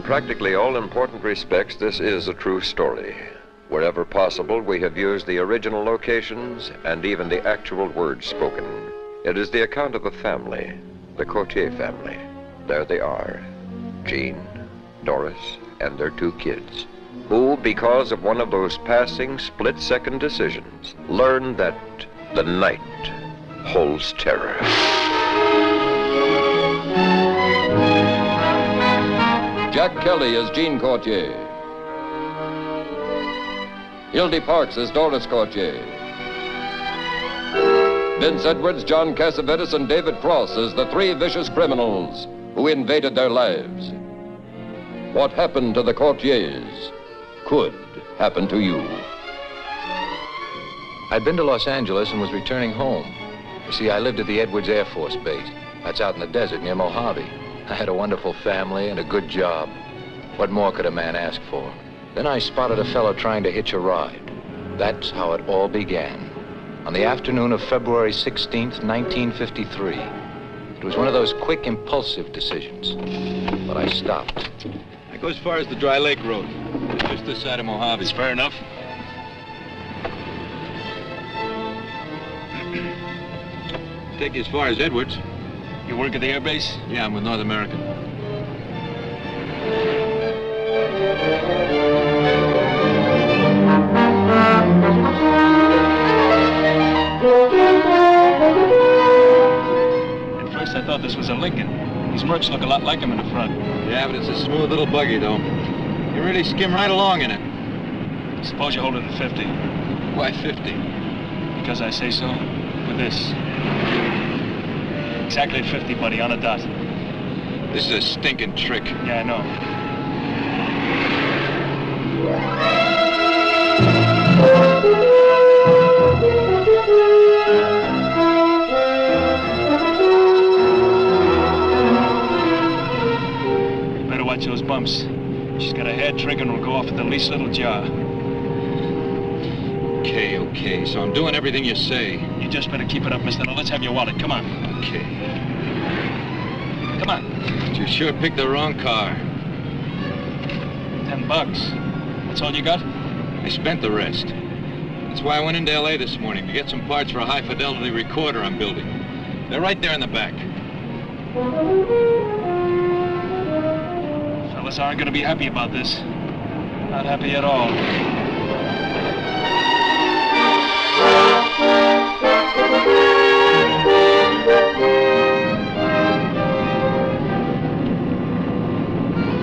practically all important respects, this is a true story. Wherever possible, we have used the original locations and even the actual words spoken. It is the account of a family, the Courtier family. There they are, Jean, Doris, and their 2 kids, who, because of one of those passing split-second decisions, learned that the night holds terror. Jack Kelly as Jean Courtier. Hildy Parks as Doris Courtier. Vince Edwards, John Cassavetes, and David Cross as the 3 vicious criminals who invaded their lives. What happened to the Courtiers could happen to you. I'd been to Los Angeles and was returning home. You see, I lived at the Edwards Air Force Base. That's out in the desert near Mojave. I had a wonderful family and a good job. What more could a man ask for? Then I spotted a fellow trying to hitch a ride. That's how it all began. On the afternoon of February 16th, 1953. It was one of those quick, impulsive decisions. But I stopped. I go as far as the Dry Lake Road. It's just this side of Mojave. It's fair enough. Take you as far as Edwards. You work at the airbase? Yeah, I'm with North American. At first I thought this was a Lincoln. These mercs look a lot like him in the front. Yeah, but it's a smooth little buggy, though. You really skim right along in it. Suppose you hold it at 50. Why 50? Because I say so. With this. Exactly at 50, buddy, on a dot. This is a stinking trick. Yeah, I know. You better watch those bumps. She's got a hair trigger and will go off at the least little jar. Okay, so I'm doing everything you say. You just better keep it up, mister. Now let's have your wallet. Come on. Okay. Come on. But you sure picked the wrong car. $10. That's all you got? I spent the rest. That's why I went into L.A. this morning to get some parts for a high-fidelity recorder I'm building. They're right there in the back. Fellas aren't going to be happy about this. Not happy at all.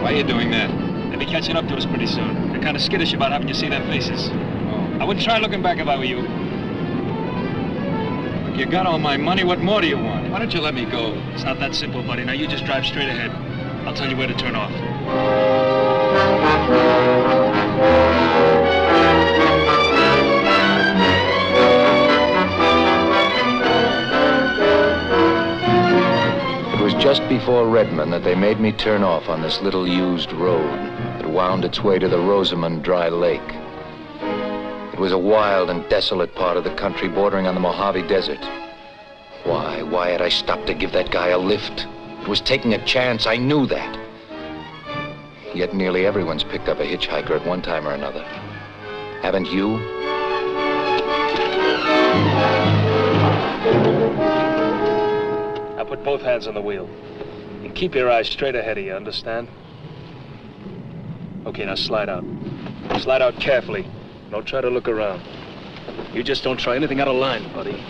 Why are you doing that? They'll be catching up to us pretty soon. They're kind of skittish about having you see their faces. Oh. I wouldn't try looking back if I were you. Look, you got all my money. What more do you want? Why don't you let me go? It's not that simple, buddy. Now you just drive straight ahead. I'll tell you where to turn off. It was just before Redmond that they made me turn off on this little used road that wound its way to the Rosamond Dry Lake. It was a wild and desolate part of the country bordering on the Mojave Desert. Why had I stopped to give that guy a lift? It was taking a chance, I knew that. Yet nearly everyone's picked up a hitchhiker at one time or another. Haven't you? Now put both hands on the wheel. And keep your eyes straight ahead of you, understand? Okay, now slide out. Slide out carefully. Don't try to look around. You just don't try anything out of line, buddy.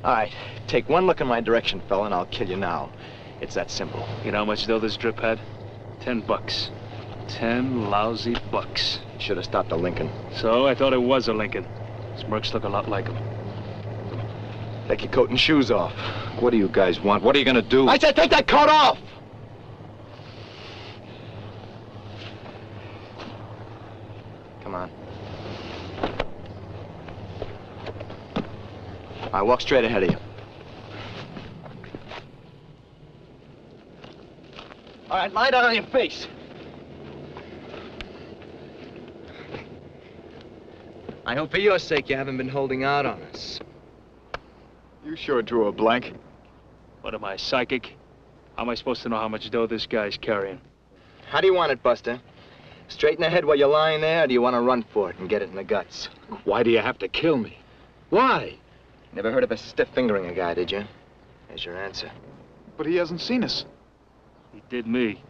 All right, take one look in my direction, fella, and I'll kill you now. It's that simple. You know how much dough this drip had? $10. 10 lousy bucks. Should have stopped a Lincoln. So I thought it was a Lincoln. His mercs look a lot like him. Take your coat and shoes off. What do you guys want? What are you gonna do? I said take that coat off! Come on. All right, walk straight ahead of you. All right, lie down on your face. I hope for your sake you haven't been holding out on us. You sure drew a blank. What am I, psychic? How am I supposed to know how much dough this guy's carrying? How do you want it, Buster? Straight in the head while you're lying there, or do you want to run for it and get it in the guts? Why do you have to kill me? Why? Never heard of a stiff-fingering a guy, did you? There's your answer. But he hasn't seen us. He did me.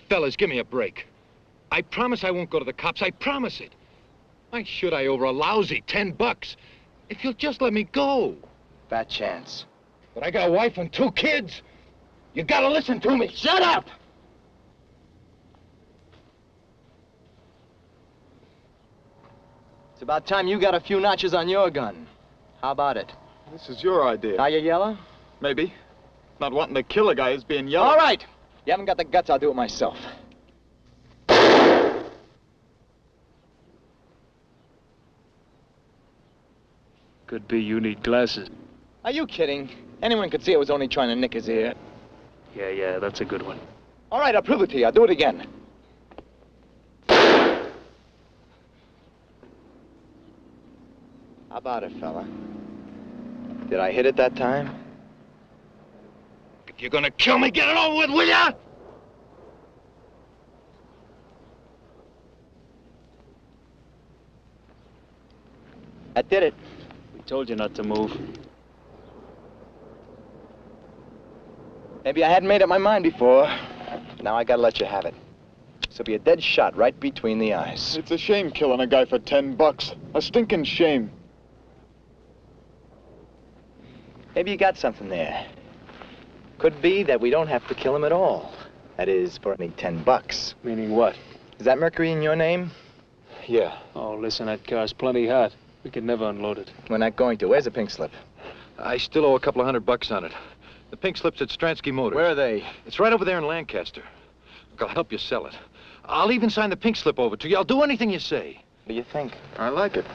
Fellas, give me a break. I promise I won't go to the cops. I promise it. Why should I over a lousy $10? If you'll just let me go. Fat chance. But I got a wife and 2 kids. You gotta listen to me. Shut up! It's about time you got a few notches on your gun. How about it? This is your idea. Are you yellow? Maybe. Not wanting to kill a guy is being yellow. All right. You haven't got the guts, I'll do it myself. Could be you need glasses. Are you kidding? Anyone could see I was only trying to nick his ear. Yeah, that's a good one. All right, I'll prove it to you. I'll do it again. How about it, fella? Did I hit it that time? If you're gonna kill me, get it over with, will ya? I did it. We told you not to move. Maybe I hadn't made up my mind before. Now I gotta let you have it. So be a dead shot right between the eyes. It's a shame killing a guy for $10. A stinking shame. Maybe you got something there. Could be that we don't have to kill him at all. That is, for only $10. Meaning what? Is that Mercury in your name? Yeah. Oh, listen, that car's plenty hot. We can never unload it. We're not going to. Where's the pink slip? I still owe a couple of $100 on it. The pink slip's at Stransky Motors. Where are they? It's right over there in Lancaster. Look, I'll help you sell it. I'll even sign the pink slip over to you. I'll do anything you say. What do you think? I like it.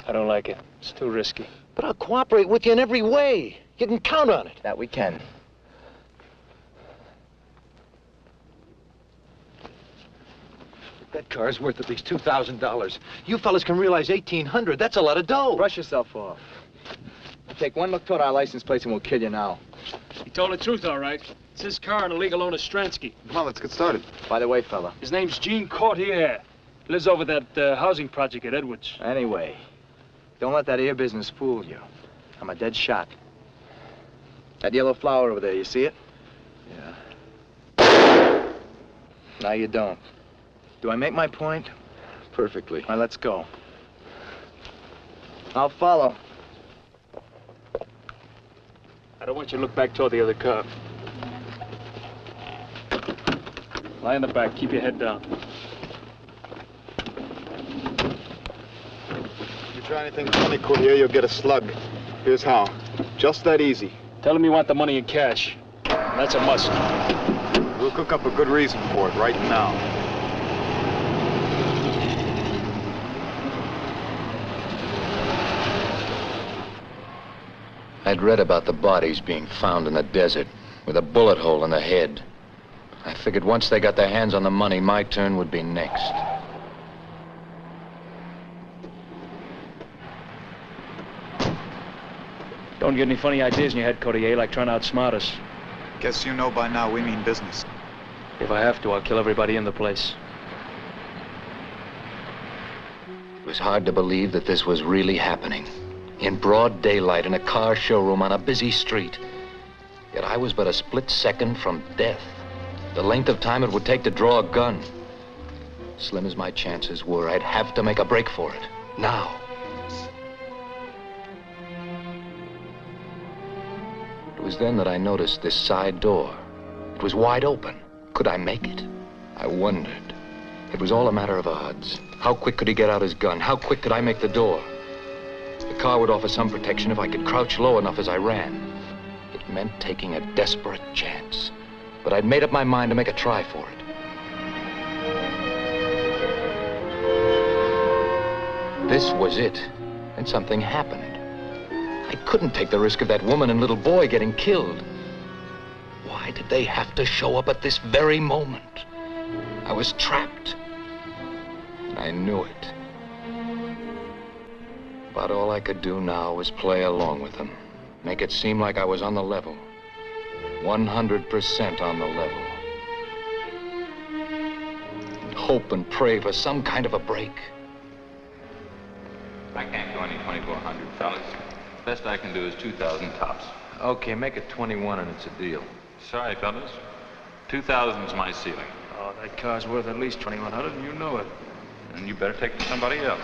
I don't like it. It's too risky. But I'll cooperate with you in every way. You can count on it. That we can. That car's worth at least $2,000. You fellas can realize $1,800. That's a lot of dough. Brush yourself off. Take one look toward our license plates and we'll kill you now. He told the truth, all right. It's his car and a legal owner, Stransky. Come on, let's get started. By the way, fella. His name's Gene Courtier. Lives over that housing project at Edwards. Anyway, don't let that ear business fool you. I'm a dead shot. That yellow flower over there, you see it? Yeah. Now you don't. Do I make my point? Perfectly. All right, let's go. I'll follow. I don't want you to look back toward the other car. Lie in the back. Keep your head down. If you try anything funny, Courtier, you'll get a slug. Here's how. Just that easy. Tell him you want the money in cash. That's a must. We'll cook up a good reason for it right now. I'd read about the bodies being found in the desert with a bullet hole in the head. I figured once they got their hands on the money, my turn would be next. Don't get any funny ideas in your head, Courtier, like trying to outsmart us. Guess you know by now we mean business. If I have to, I'll kill everybody in the place. It was hard to believe that this was really happening. In broad daylight, in a car showroom on a busy street. Yet I was but a split second from death. The length of time it would take to draw a gun. Slim as my chances were, I'd have to make a break for it. Now. It was then that I noticed this side door. It was wide open. Could I make it? I wondered. It was all a matter of odds. How quick could he get out his gun? How quick could I make the door? The car would offer some protection if I could crouch low enough as I ran. It meant taking a desperate chance. But I'd made up my mind to make a try for it. This was it. And something happened. I couldn't take the risk of that woman and little boy getting killed. Why did they have to show up at this very moment? I was trapped. And I knew it. But all I could do now was play along with them. Make it seem like I was on the level. 100% on the level. And hope and pray for some kind of a break. I can't go any 2,400, fellas. Best I can do is 2,000 tops. Okay, make it 21 and it's a deal. Sorry, fellas. 2,000's my ceiling. Oh, that car's worth at least 2,100, and you know it. And you better take it to somebody else.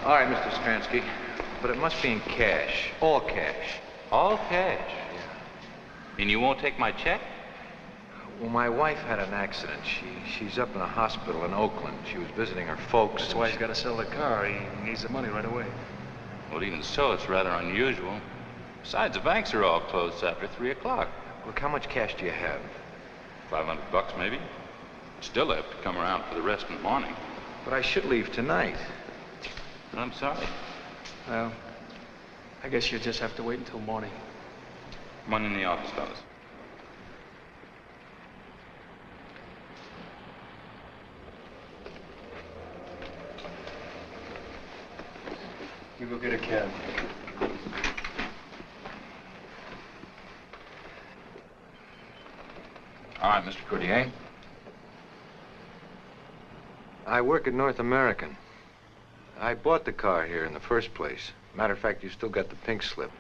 All right, Mr. Stransky, but it must be in cash. All cash. All cash? Yeah. And you won't take my check? Well, my wife had an accident. She's up in a hospital in Oakland. She was visiting her folks. That's why he's got to sell the car. He needs the money right away. Well, even so, it's rather unusual. Besides, the banks are all closed after 3 o'clock. Look, how much cash do you have? $500 maybe. Still have to come around for the rest in the morning. But I should leave tonight. I'm sorry. Well, I guess you'll just have to wait until morning. Come on in the office, fellas. You go get a cab. All right, Mr. Courtier. I work at North American. I bought the car here in the first place. Matter of fact, you still got the pink slip.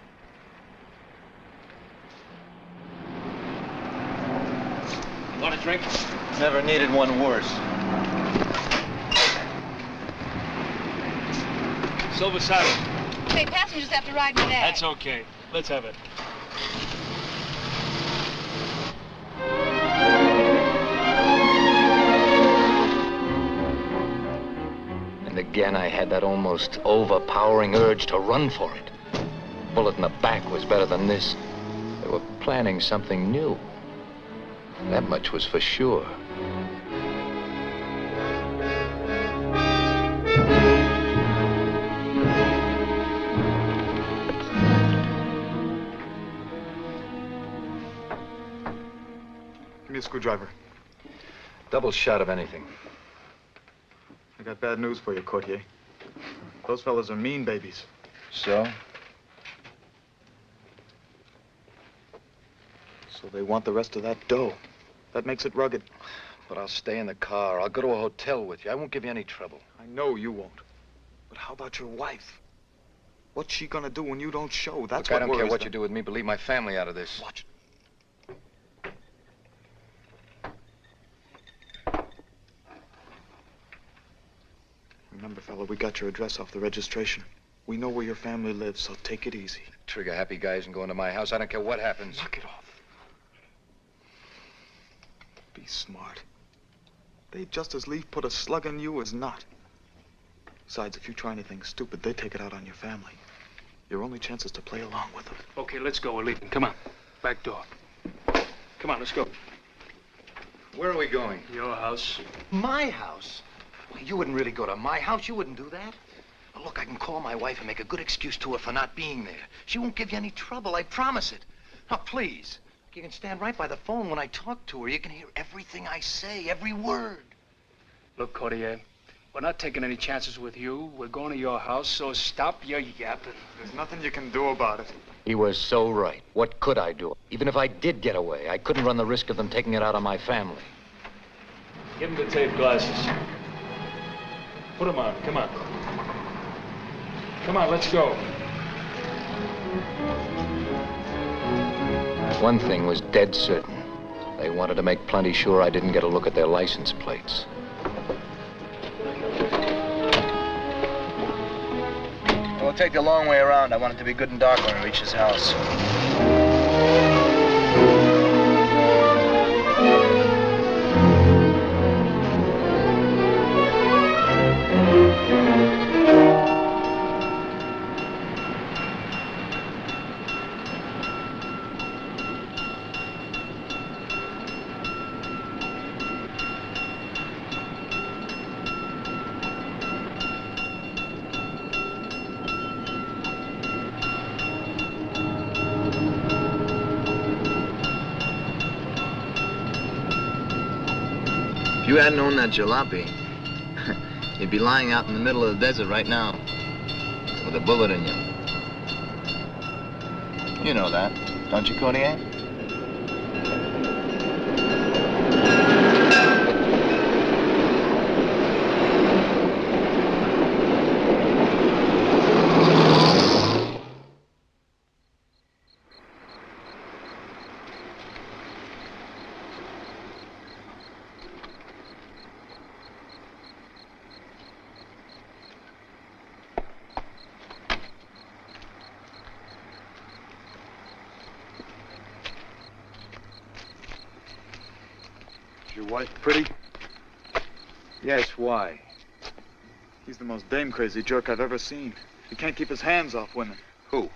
Want a drink? Never needed one worse. Silver saddle. Hey, passengers have to ride in that. That's okay. Let's have it. And again, I had that almost overpowering urge to run for it. Bullet in the back was better than this. They were planning something new. That much was for sure. Give me a screwdriver. Double shot of anything. I got bad news for you, Courtier. Those fellas are mean babies. So? So they want the rest of that dough. That makes it rugged. But I'll stay in the car. I'll go to a hotel with you. I won't give you any trouble. I know you won't. But how about your wife? What's she gonna do when you don't show? That's Look, what I don't care worries what them. you do with me, but leave my family out of this. Watch. Remember, fella, we got your address off the registration. We know where your family lives, so take it easy. Trigger happy guys and go into my house. I don't care what happens. Knock it off. Be smart. They'd just as lief put a slug in you as not. Besides, if you try anything stupid, they take it out on your family. Your only chance is to play along with them. Okay, let's go. We're leaving. Come on. Back door. Come on, let's go. Where are we going? Your house. My house? Well, you wouldn't really go to my house. You wouldn't do that. Well, look, I can call my wife and make a good excuse to her for not being there. She won't give you any trouble. I promise it. Now, please. You can stand right by the phone when I talk to her. You can hear everything I say, every word. Look, Courtier, we're not taking any chances with you. We're going to your house, so stop your yapping. There's nothing you can do about it. He was so right. What could I do? Even if I did get away, I couldn't run the risk of them taking it out on my family. Give him the tape glasses. Put them on. Come on. Come on, let's go. One thing was dead certain. They wanted to make plenty sure I didn't get a look at their license plates. We'll take the long way around. I want it to be good and dark when we reach his house. If you hadn't owned that jalopy, you'd be lying out in the middle of the desert right now with a bullet in you. You know that, don't you, Cordier? Your wife pretty? Yes, why? He's the most dame-crazy jerk I've ever seen. He can't keep his hands off women. Who?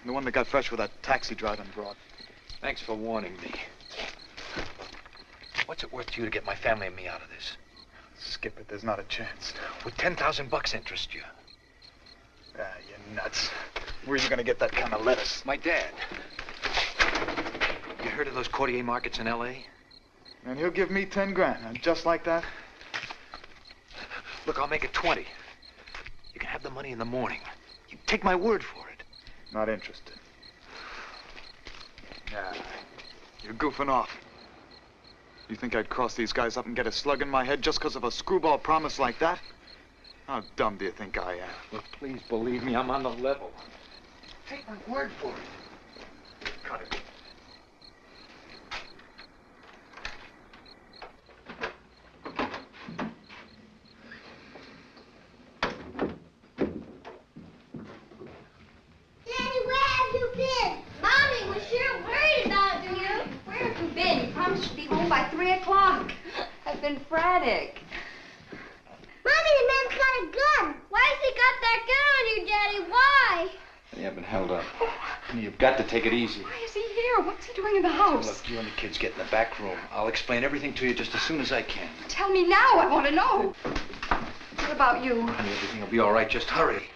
The one that got fresh with that taxi driving broad. Thanks for warning me. What's it worth to you to get my family and me out of this? Skip it, there's not a chance. Would $10,000 interest you? Ah, you're nuts. Where are you gonna get that kind of lettuce? My dad. You heard of those Cordier markets in L.A.? And he'll give me 10 grand, and just like that? Look, I'll make it 20. You can have the money in the morning. You take my word for it. Not interested. Nah, you're goofing off. You think I'd cross these guys up and get a slug in my head just because of a screwball promise like that? How dumb do you think I am? Look, please believe me, I'm on the level. Take my word for it. Cut it. By 3 o'clock. I've been frantic. Mommy, the man's got a gun. Why has he got that gun on you, Daddy? Why? You have been held up. You've got to take it easy. Why is he here? What's he doing in the house? Look, you and the kids get in the back room. I'll explain everything to you just as soon as I can. Tell me now. I want to know. What about you? Honey, everything will be all right. Just hurry.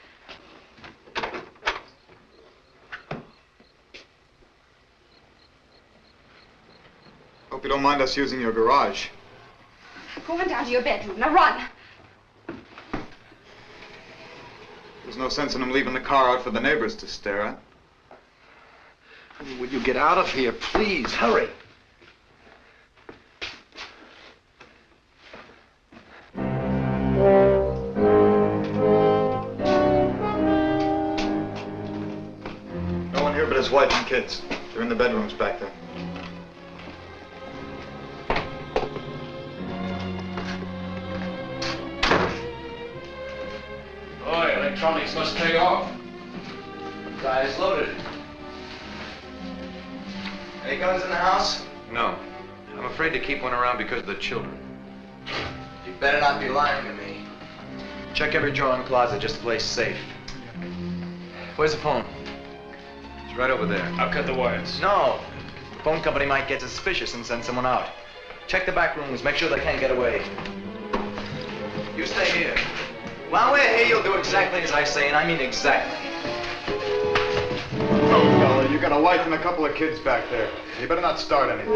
Hope you don't mind us using your garage. Go on down to your bedroom. Now run. There's no sense in him leaving the car out for the neighbors to stare at. Honey, will you get out of here, please? Hurry. No one here but his wife and kids. They're in the bedrooms back there. Electronics must pay off. Guy's loaded. Any guns in the house? No. I'm afraid to keep one around because of the children. You better not be lying to me. Check every drawer and closet just to play safe. Where's the phone? It's right over there. I'll cut the wires. No. The phone company might get suspicious and send someone out. Check the back rooms. Make sure they can't get away. You stay here. While we're here, you'll do exactly as I say, and I mean exactly. Oh, fella, you got a wife and a couple of kids back there. You better not start anything.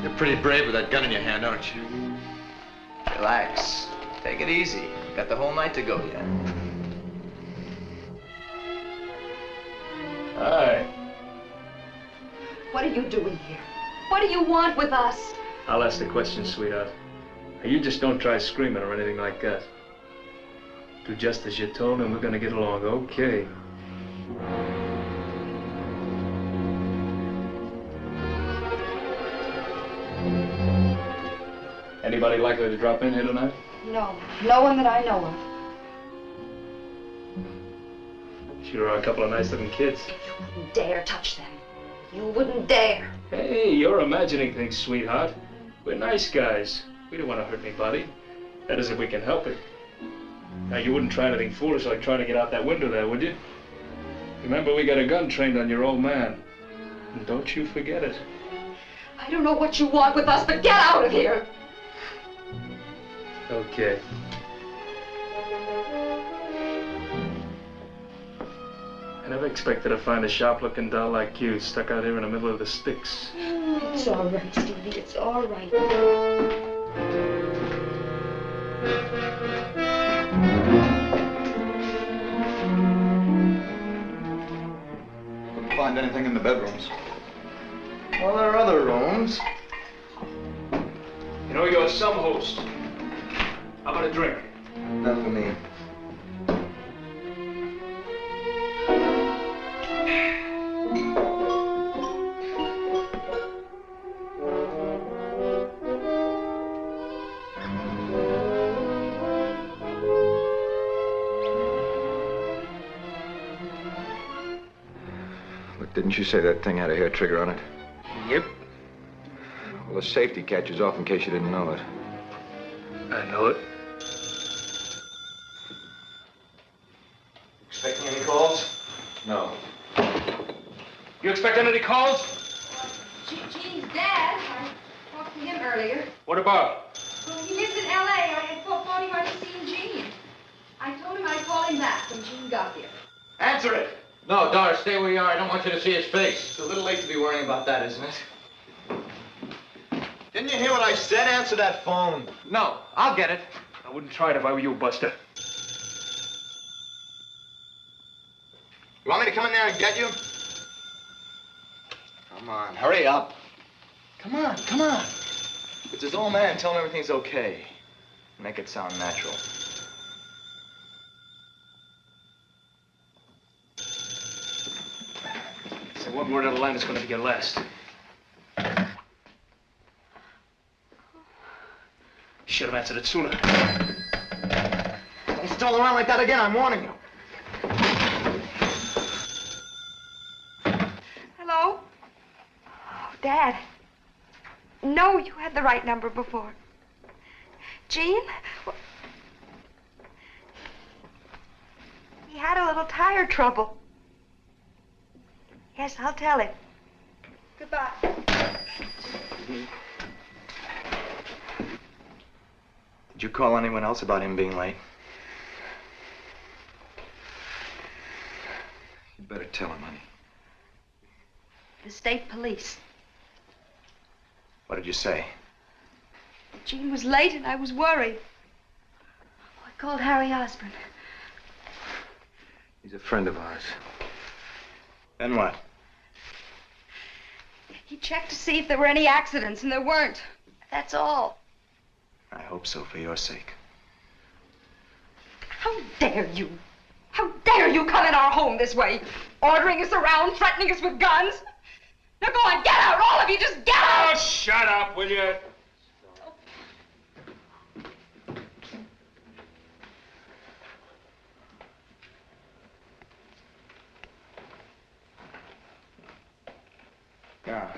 You're pretty brave with that gun in your hand, aren't you? Relax. Take it easy. Got the whole night to go yet. Hi. What are you doing here? What do you want with us? I'll ask the question, sweetheart. You just don't try screaming or anything like that. Do just as you're told and we're gonna get along okay. Anybody likely to drop in here tonight? No. No one that I know of. Sure are a couple of nice-looking kids. You wouldn't dare touch them. You wouldn't dare. Hey, you're imagining things, sweetheart. We're nice guys. We don't want to hurt anybody. That is, if we can help it. Now, you wouldn't try anything foolish like trying to get out that window there, would you? Remember, we got a gun trained on your old man. And don't you forget it. I don't know what you want with us, but get out of here. Okay. I never expected to find a sharp-looking doll like you stuck out here in the middle of the sticks. It's all right, Stevie. It's all right. Couldn't find anything in the bedrooms. Well, there are other rooms. You know, you're some host. How about a drink? Not for me. Look, didn't you say that thing had a hair trigger on it? Yep. Well, the safety catch is off in case you didn't know it. I know it. Expecting any calls? No. You expecting any calls? Gene's dad. I talked to him earlier. What about? Well, he lives in L.A. I thought he might have seen Gene. I told him I'd call him back when Gene got here. Answer it! No, Doris, stay where you are. I don't want you to see his face. It's a little late to be worrying about that, isn't it? Didn't you hear what I said? Answer that phone. No, I'll get it. I wouldn't try it if I were you, Buster. You want me to come in there and get you? Come on, hurry up. Come on, come on. It's his old man. Tell him everything's okay. Make it sound natural. So what word of the land is going to be your last? Should have answered it sooner. Don't stall around like that again, I'm warning you. Hello? Oh, Dad. No, you had the right number before. Gene? He had a little tire trouble. Yes, I'll tell him. Goodbye. Did you call anyone else about him being late? You'd better tell him, honey. The state police. What did you say? Gene was late and I was worried. I called Harry Osborne. He's a friend of ours. Then what? He checked to see if there were any accidents, and there weren't. That's all. I hope so, for your sake. How dare you? How dare you come in our home this way? Ordering us around, threatening us with guns? Now go on, get out, all of you, just get out! Oh, shut up, will you? Now,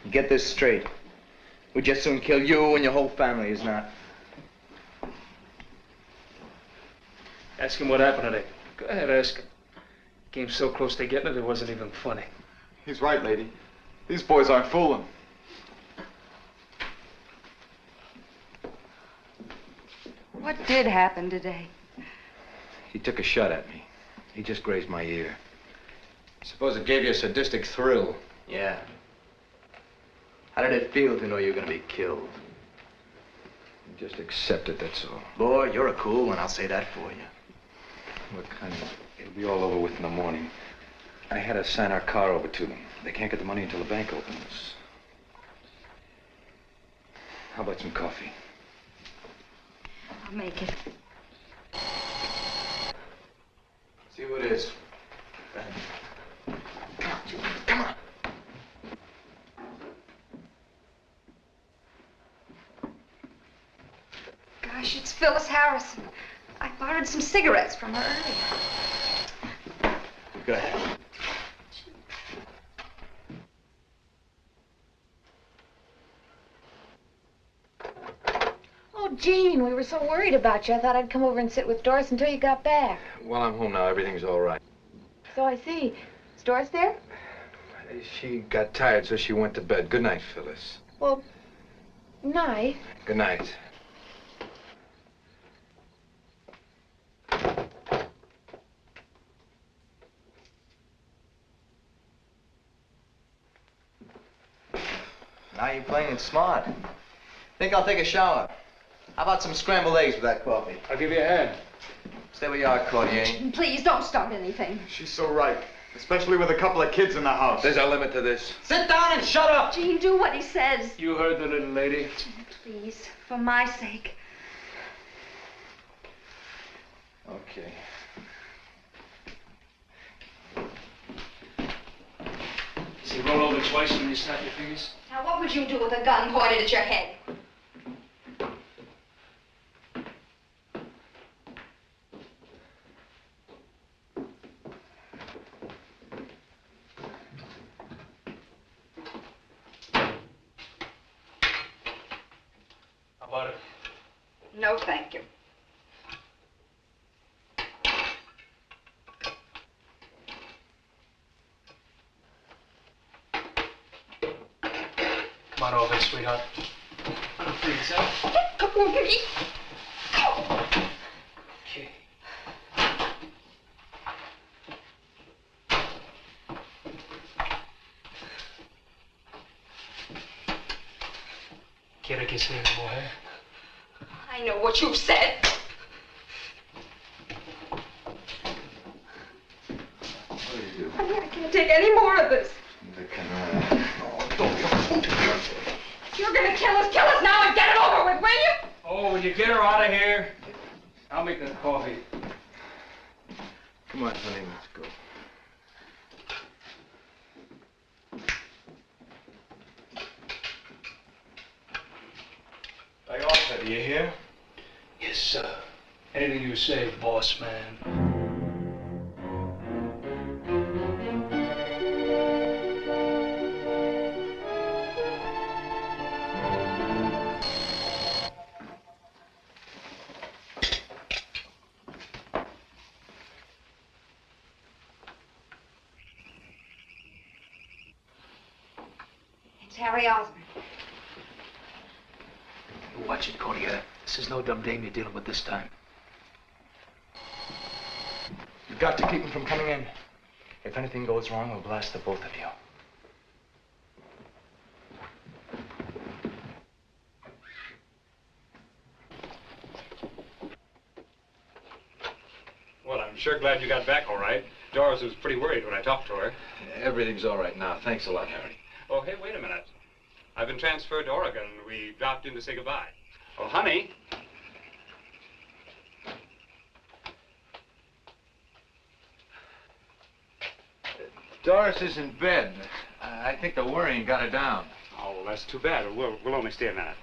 get this straight. We'd just soon kill you and your whole family as not. Ask him what happened today. Go ahead, ask him. Came so close to getting it, it wasn't even funny. He's right, lady. These boys aren't fooling. What did happen today? He took a shot at me. He just grazed my ear. Suppose it gave you a sadistic thrill. Yeah. How did it feel to know you were going to be killed? Just accept it, that's all. Boy, you're a cool one, I'll say that for you. Look, honey, it'll be all over with in the morning. I had to sign our car over to them. They can't get the money until the bank opens. How about some coffee? I'll make it. See who it is. Come on, Julie, come on. Gosh, it's Phyllis Harrison. I borrowed some cigarettes from her earlier. Go ahead. Oh, Gene, we were so worried about you. I thought I'd come over and sit with Doris until you got back. Well, I'm home now. Everything's all right. So I see. Is Doris there? She got tired, so she went to bed. Good night, Phyllis. Well, night. Good night. Now you're playing it smart. Think I'll take a shower. How about some scrambled eggs with that coffee? I'll give you a hand. Stay where you are, Cordier. Please don't start anything. She's so right. Especially with a couple of kids in the house. There's a limit to this. Sit down and shut up! Gene, do what he says. You heard the little lady. Gene, please, for my sake. Okay. See, roll over twice when you snap your fingers. Now, what would you do with a gun pointed at your head? How about it? No, thank you. Come on over, sweetheart. Please, huh? Come on, Vicky. Okay. Quiere que sea mujer? I know what you've said. What do you do? I can't take any more of this. If you're gonna kill us now and get it over with, will you? Oh, when you get her out of here, I'll make the coffee. Come on, honey, let's go. Lay off it, do you hear? Yes, sir. Anything you say, boss man. It's Harry Osborne. Watch it, Cordier. This is no dumb dame you're dealing with this time. You've got to keep him from coming in. If anything goes wrong, we'll blast the both of you. Well, I'm sure glad you got back all right. Doris was pretty worried when I talked to her. Everything's all right now. Thanks a lot, Harry. Oh, hey, wait a minute. I've been transferred to Oregon. We dropped in to say goodbye. Oh, honey. Doris is in bed. I think the worrying got her down. Oh, well, that's too bad. We'll only stay a minute.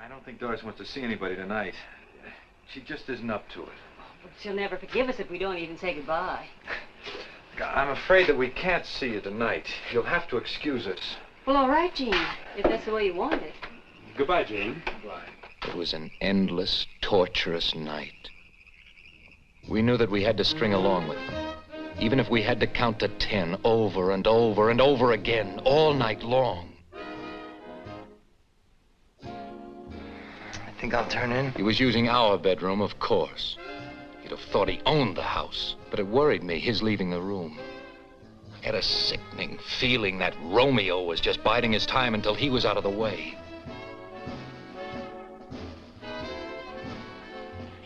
I don't think Doris wants to see anybody tonight. She just isn't up to it. But she'll never forgive us if we don't even say goodbye. I'm afraid that we can't see you tonight. You'll have to excuse us. Well, all right, Gene, if that's the way you want it. Goodbye, Jane. Goodbye. It was an endless, torturous night. We knew that we had to string along with them. Even if we had to count to 10 over and over and over again, all night long. I think I'll turn in. He was using our bedroom, of course. You'd have thought he owned the house, but it worried me, his leaving the room. I had a sickening feeling that Romeo was just biding his time until he was out of the way.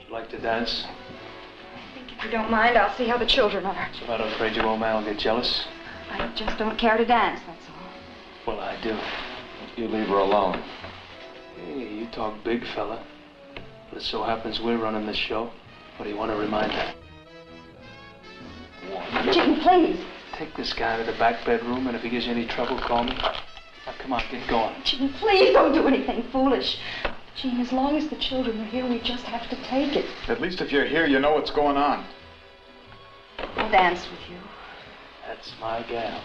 You like to dance? If you don't mind, I'll see how the children are. So I'm not afraid your old man will get jealous? I just don't care to dance, that's all. Well, I do. You leave her alone. Hey, you talk big, fella. But it so happens we're running this show. What do you want to remind her? Gene, please. Take this guy to the back bedroom, and if he gives you any trouble, call me. Now, come on, get going. Gene, please don't do anything foolish. Gene, as long as the children are here, we just have to take it. At least if you're here, you know what's going on. I'll dance with you. That's my gal.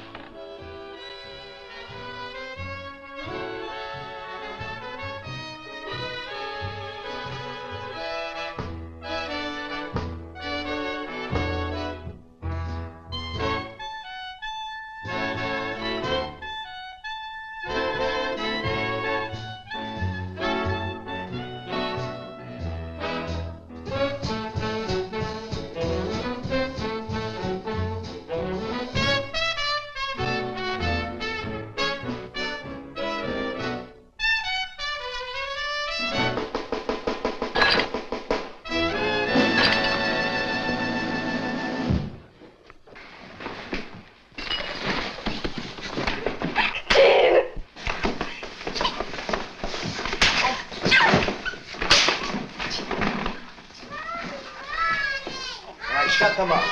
shut them up.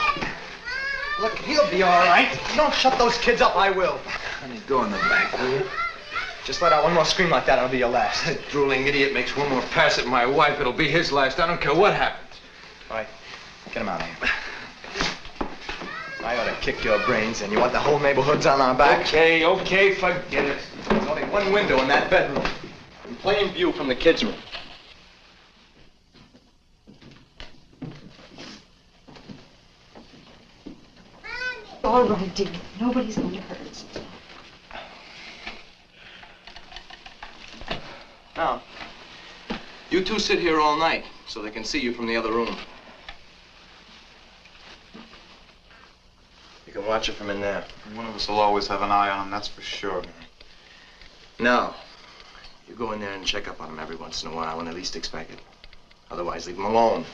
Look, he'll be all right. If you don't shut those kids up, I will. Honey, go in the back, will you? Just let out one more scream like that, and it'll be your last. That drooling idiot makes one more pass at my wife, it'll be his last. I don't care what happens. All right, get him out of here. I ought to kick your brains in. You want the whole neighborhood's on our back? Okay, forget it. There's only one window in that bedroom. In plain view from the kids' room. All right, dear. Nobody's going to hurt us. Now, you two sit here all night so they can see you from the other room. You can watch it from in there. One of us will always have an eye on him, that's for sure. Now, you go in there and check up on him every once in a while when they least expect it. Otherwise, leave him alone.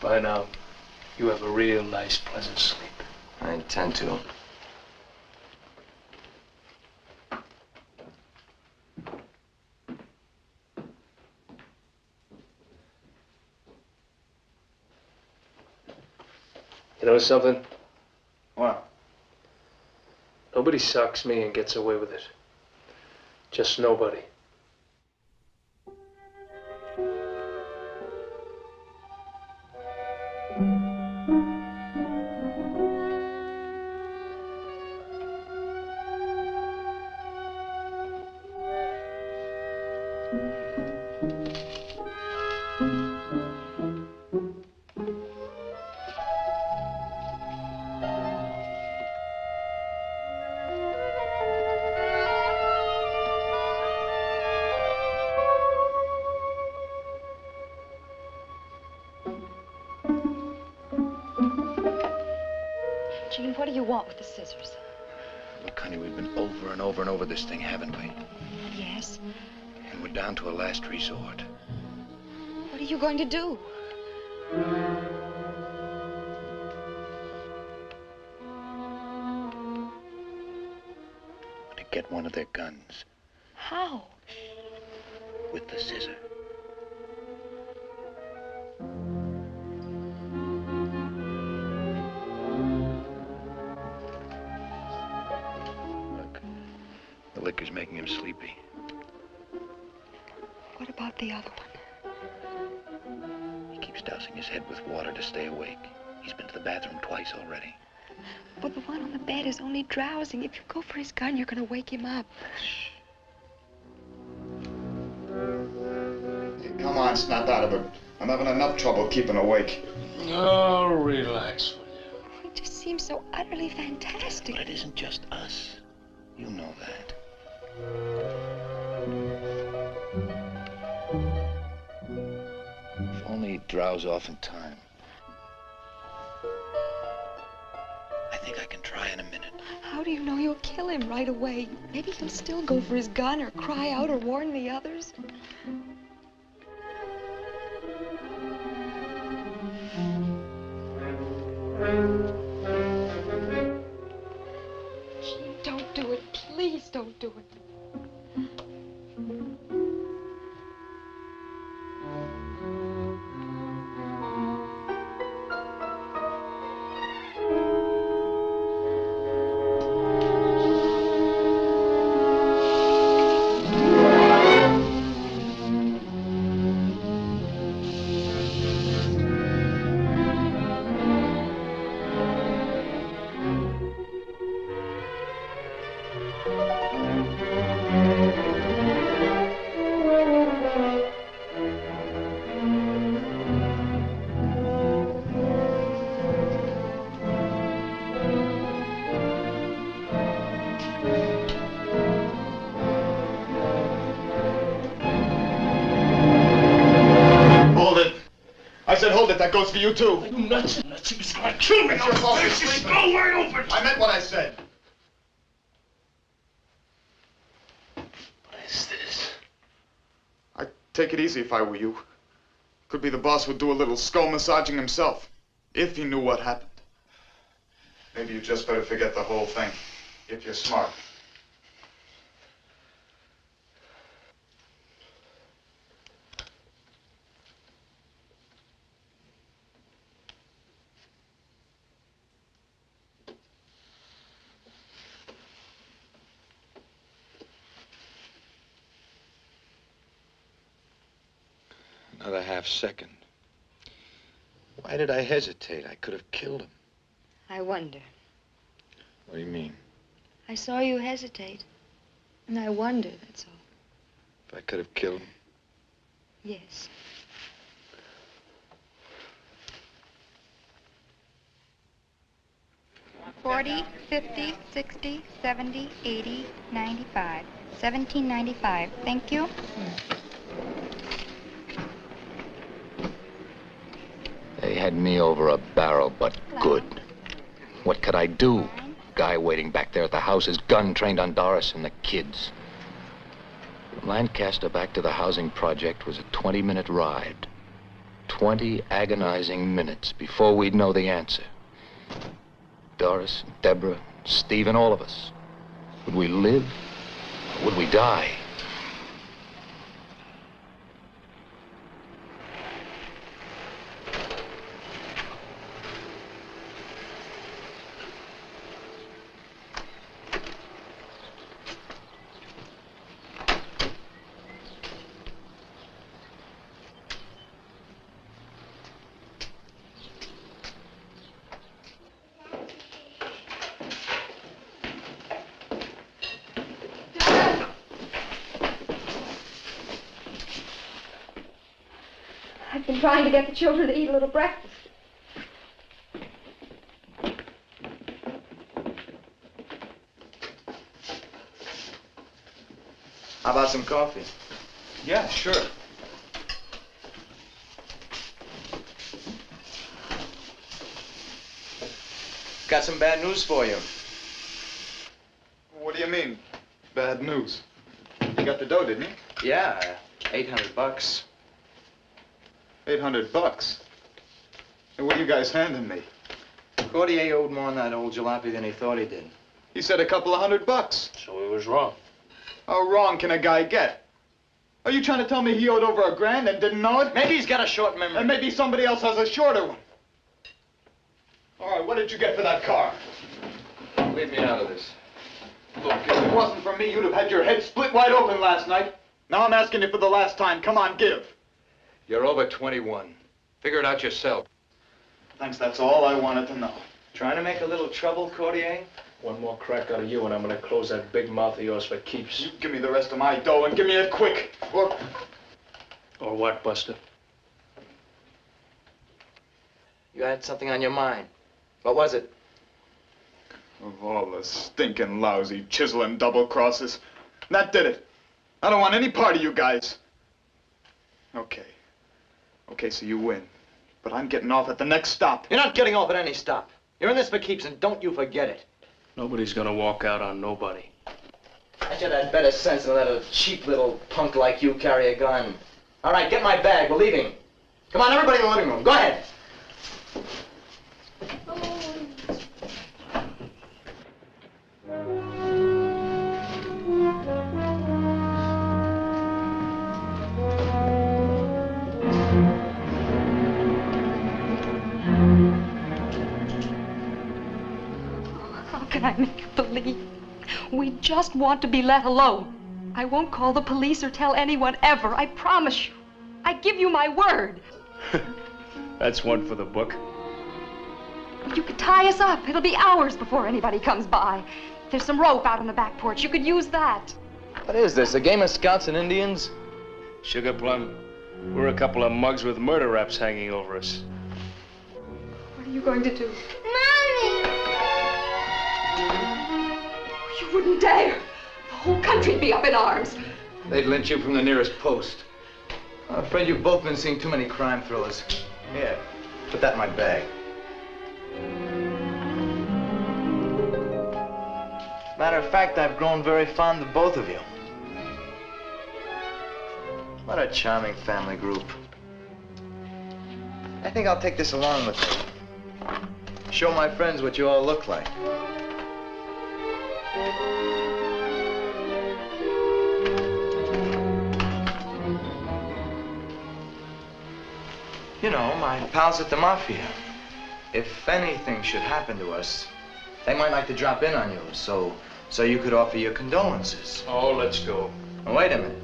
By now, you have a real nice, pleasant sleep. I intend to. You know something? What? Nobody socks me and gets away with it. Just nobody. Gene, what do you want with the scissors? Look, honey, we've been over and over and over this thing, haven't we? Yes. And we're down to a last resort. What are you going to do? To get one of their guns. How? With the scissor. Look, the liquor's making him sleepy. What about the other one? He keeps dousing his head with water to stay awake. He's been to the bathroom twice already. But the one on the bed is only drowsing. If you go for his gun, you're going to wake him up. Hey, come on, snap out of it. I'm having enough trouble keeping awake. Oh, relax. It just seems so utterly fantastic. But it isn't just us. You know that. If only he'd drowse off in time. I think I can try in a minute. How do you know you'll kill him right away? Maybe he'll still go for his gun or cry out or warn the others. Gene, don't do it. Please don't do it. Hold it, that goes for you too. You nuts. He was going to kill me. It's your fault. Your skull wide open. I meant what I said. What is this? I'd take it easy if I were you. Could be the boss would do a little skull massaging himself, if he knew what happened. Maybe you just better forget the whole thing, if you're smart. Another half second. Why did I hesitate? I could have killed him. I wonder. What do you mean? I saw you hesitate. And I wonder, that's all. If I could have killed him? Yes. $40, $50, $60, $70, $80, $95. $17.95. Thank you. They had me over a barrel, but good. What could I do? Guy waiting back there at the house, his gun trained on Doris and the kids. From Lancaster back to the housing project was a 20-minute ride. 20 agonizing minutes before we'd know the answer. Doris, Deborah, Steve, and all of us. Would we live or would we die? I've been trying to get the children to eat a little breakfast. How about some coffee? Yeah, sure. Got some bad news for you. What do you mean, bad news? You got the dough, didn't you? Yeah, $800. $800. And what are you guys handing me? Cordier owed more on that old jalopy than he thought he did. He said a couple of $100. So he was wrong. How wrong can a guy get? Are you trying to tell me he owed over $1,000 and didn't know it? Maybe he's got a short memory. And maybe somebody else has a shorter one. All right, what did you get for that car? Leave me out of this. Look, if it wasn't for me, you'd have had your head split wide open last night. Now I'm asking you for the last time. Come on, give. You're over 21. Figure it out yourself. Thanks, that's all I wanted to know. Trying to make a little trouble, Cordier? One more crack out of you and I'm gonna close that big mouth of yours for keeps. You give me the rest of my dough and give me it quick. Or what, Buster? You had something on your mind. What was it? Of all the stinking, lousy, chiseling double crosses. That did it. I don't want any part of you guys. Okay. Okay, so you win. But I'm getting off at the next stop. You're not getting off at any stop. You're in this for keeps, and don't you forget it. Nobody's gonna walk out on nobody. I should have had better sense than let a cheap little punk like you carry a gun. All right, get my bag. We're leaving. Come on, everybody in the living room. Go ahead. How can I make you believe? We just want to be let alone. I won't call the police or tell anyone ever. I promise you. I give you my word. That's one for the book. You could tie us up. It'll be hours before anybody comes by. There's some rope out on the back porch. You could use that. What is this, a game of Scouts and Indians? Sugar Plum, we're a couple of mugs with murder raps hanging over us. What are you going to do? Mommy! You wouldn't dare. The whole country'd be up in arms. They'd lynch you from the nearest post. I'm afraid you've both been seeing too many crime thrillers. Here, put that in my bag. Matter of fact, I've grown very fond of both of you. What a charming family group. I think I'll take this along with me. Show my friends what you all look like. You know, my pals at the Mafia. If anything should happen to us, they might like to drop in on you, so you could offer your condolences. Oh, let's go. Now, wait a minute.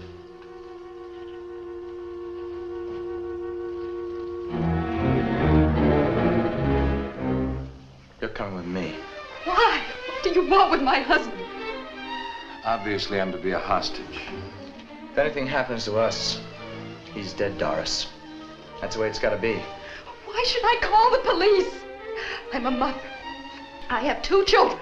coming with me. Why? What do you want with my husband? Obviously, I'm to be a hostage. If anything happens to us, he's dead, Doris. That's the way it's got to be. Why should I call the police? I'm a mother. I have 2 children.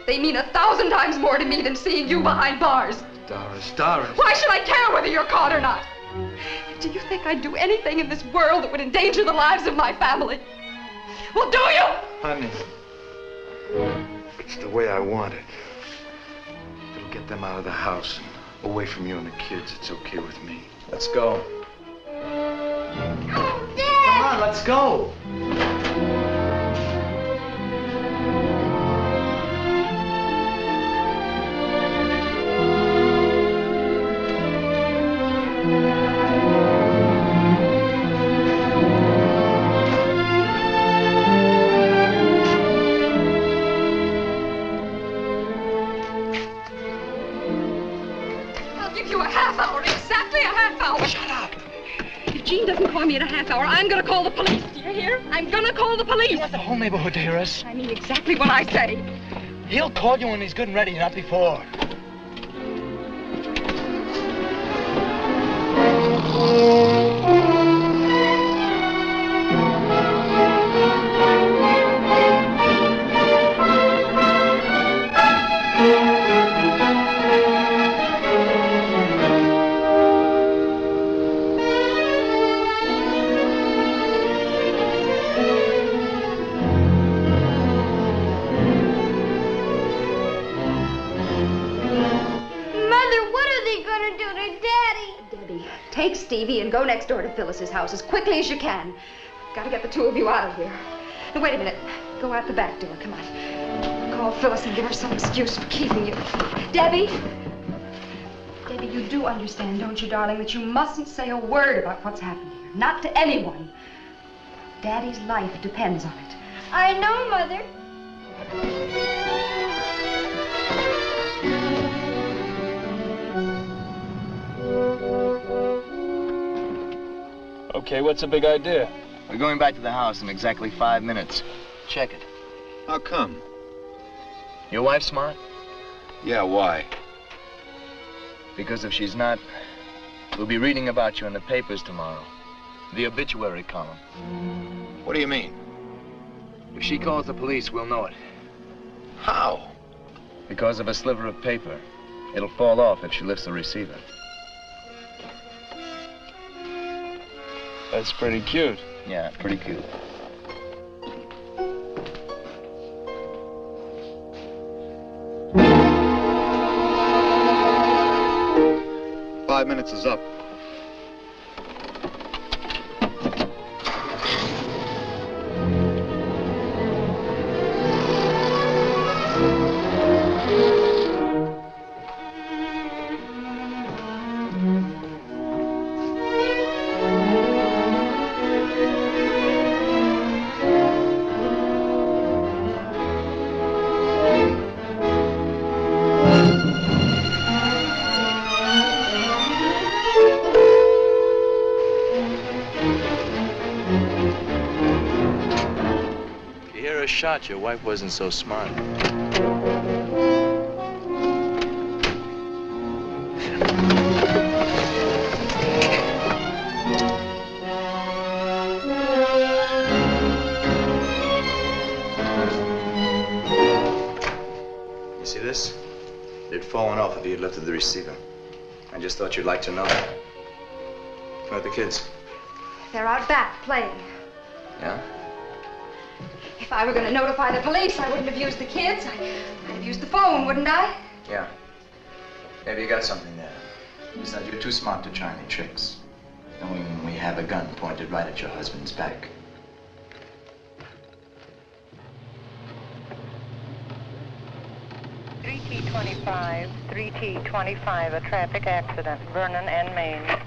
They mean 1,000 times more to me than seeing you behind bars. Doris. Why should I care whether you're caught or not? Do you think I'd do anything in this world that would endanger the lives of my family? Well, do you? Honey, it's the way I want it. It'll get them out of the house and away from you and the kids. It's okay with me. Let's go. Oh, Dad! Come on, let's go. Jean doesn't call me in a half hour, I'm gonna call the police. Do you hear? I'm gonna call the police. You want the whole neighborhood to hear us? I mean exactly what I say. He'll call you when he's good and ready, not before. Take Stevie and go next door to Phyllis's house as quickly as you can. Got to get the 2 of you out of here. Now, wait a minute. Go out the back door. Come on. Call Phyllis and give her some excuse for keeping you. Debbie? Debbie, you do understand, don't you, darling, that you mustn't say a word about what's happened here. Not to anyone. Daddy's life depends on it. I know, Mother. Okay, what's the big idea? We're going back to the house in exactly 5 minutes. Check it. How come? Your wife smart? Yeah, why? Because if she's not, we'll be reading about you in the papers tomorrow. The obituary column. What do you mean? If she calls the police, we'll know it. How? Because of a sliver of paper. It'll fall off if she lifts the receiver. That's pretty cute. Yeah, pretty cute. Five minutes is up. Shot, your wife wasn't so smart. You see this? It'd fallen off if you had lifted the receiver. I just thought you'd like to know. Where are the kids? They're out back playing. Yeah? If I were going to notify the police, I wouldn't have used the kids. I'd have used the phone, wouldn't I? Yeah. Maybe you got something there. Besides, you're too smart to try any tricks. Knowing we have a gun pointed right at your husband's back. T25, 3T25, a traffic accident, Vernon and Maine.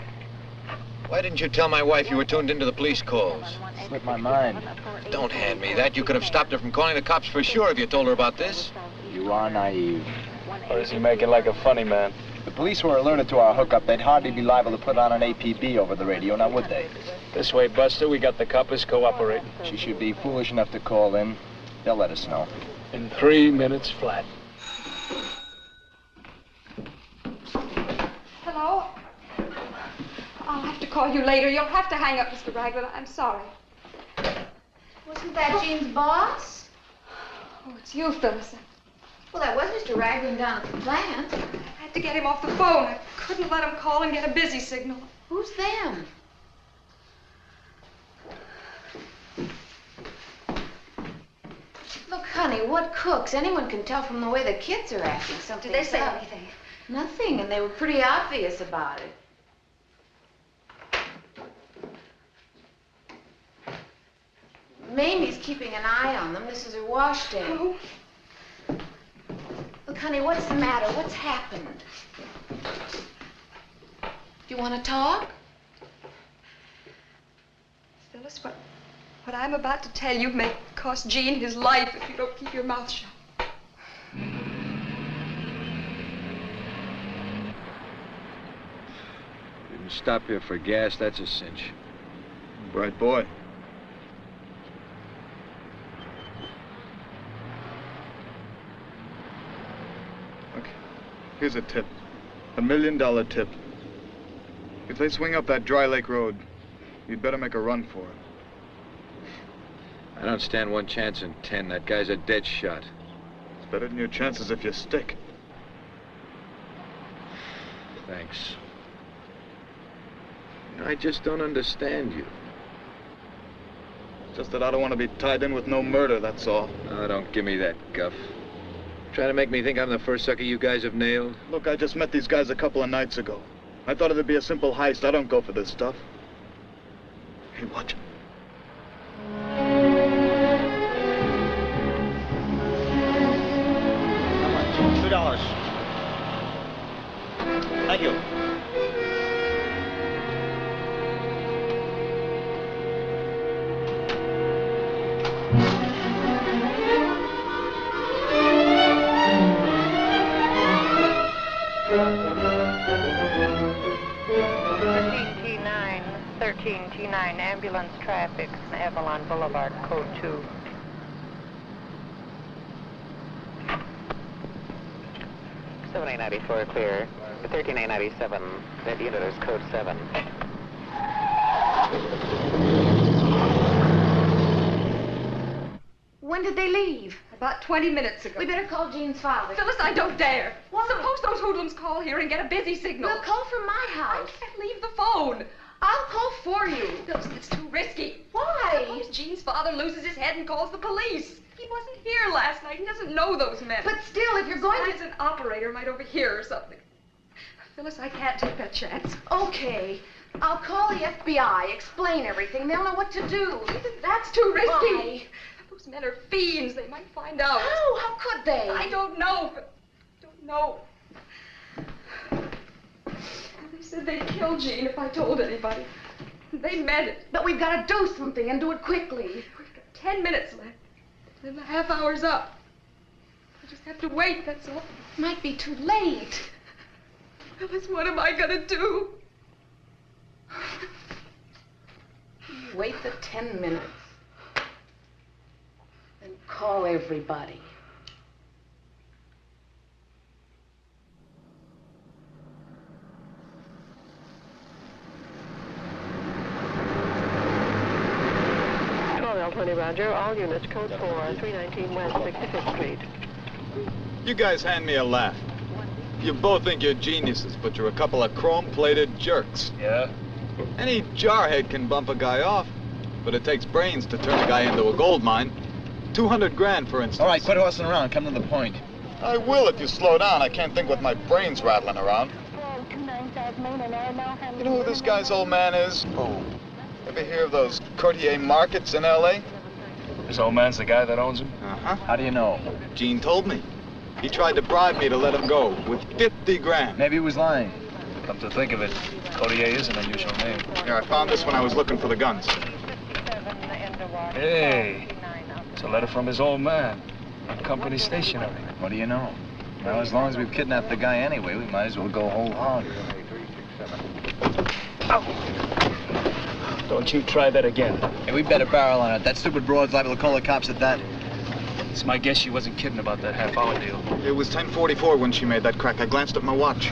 Why didn't you tell my wife you were tuned into the police calls? Slipped my mind. Don't hand me that. You could have stopped her from calling the cops for sure if you told her about this. You are naive. Or is he making like a funny man? If the police were alerted to our hookup, they'd hardly be liable to put on an APB over the radio, now would they? This way, Buster, we got the coppers cooperating. She should be foolish enough to call in. They'll let us know. In 3 minutes flat. Hello? I'll have to call you later. You'll have to hang up, Mr. Raglan. I'm sorry. Wasn't that Jean's boss? Oh, it's you, Phyllis. Well, that was Mr. Raglan down at the plant. I had to get him off the phone. I couldn't let him call and get a busy signal. Who's them? Look, honey, what cooks? Anyone can tell from the way the kids are acting. Something. Did they say anything? Nothing, and they were pretty obvious about it. Mamie's keeping an eye on them. This is her wash day. Oh. Look, honey, what's the matter? What's happened? Do you want to talk? Phyllis, what I'm about to tell you may cost Gene his life if you don't keep your mouth shut. Didn't stop here for gas, that's a cinch. Bright boy. Okay, here's a tip. $1 million tip. If they swing up that Dry Lake Road, you'd better make a run for it. I don't stand one chance in 10. That guy's a dead shot. It's better than your chances if you stick. Thanks. I just don't understand you. Just that I don't want to be tied in with no murder, that's all. Oh, don't give me that guff. Trying to make me think I'm the first sucker you guys have nailed? Look, I just met these guys a couple of nights ago. I thought it'd be a simple heist. I don't go for this stuff. Hey, watch it. $2. Thank you. T9, 13 T9, ambulance traffic, Avalon Boulevard, code 2. $7,894 clear. 13,897. That unit is code 7. When did they leave? About 20 minutes ago. We better call Jean's father. Phyllis, I don't dare. Why? Suppose those hoodlums call here and get a busy signal. We'll call from my house. I can't leave the phone. I'll call for you. Phyllis, it's too risky. Why? Suppose Jean's father loses his head and calls the police. He wasn't here last night. He doesn't know those men. But still, if you're going Besides, an operator might overhear or something. Phyllis, I can't take that chance. Okay. I'll call the FBI, explain everything. They'll know what to do. That's too risky. Why? Those men are fiends. They might find out. How? How could they? I don't know. Don't know. They said they'd kill Jean if I told anybody. They meant it. But we've got to do something and do it quickly. We've got 10 minutes left. Then the half hour's up. I just have to wait, that's all. Might be too late. Phyllis, what am I gonna do? Wait the 10 minutes. Then call everybody. Roger, all units, code 4, 319 West 65th Street. You guys hand me a laugh. You both think you're geniuses, but you're a couple of chrome-plated jerks. Yeah? Any jarhead can bump a guy off, but it takes brains to turn a guy into a gold mine. 200 grand, for instance. All right, quit horsing around. Come to the point. I will if you slow down. I can't think with my brains rattling around. You know who this guy's old man is? Oh. Ever hear of those Courtier markets in L.A.? This old man's the guy that owns him? Uh-huh. How do you know? Gene told me. He tried to bribe me to let him go with 50 grand. Maybe he was lying. Come to think of it, Courtier is an unusual name. Yeah, I found this when I was looking for the guns. Hey, it's a letter from his old man. Company stationery. What do you know? Well, as long as we've kidnapped the guy anyway, we might as well go whole hog. Don't you try that again. Hey, we better barrel on it. That stupid broad's liable to call the cops at that. It's my guess she wasn't kidding about that half-hour deal. It was 10:44 when she made that crack. I glanced at my watch.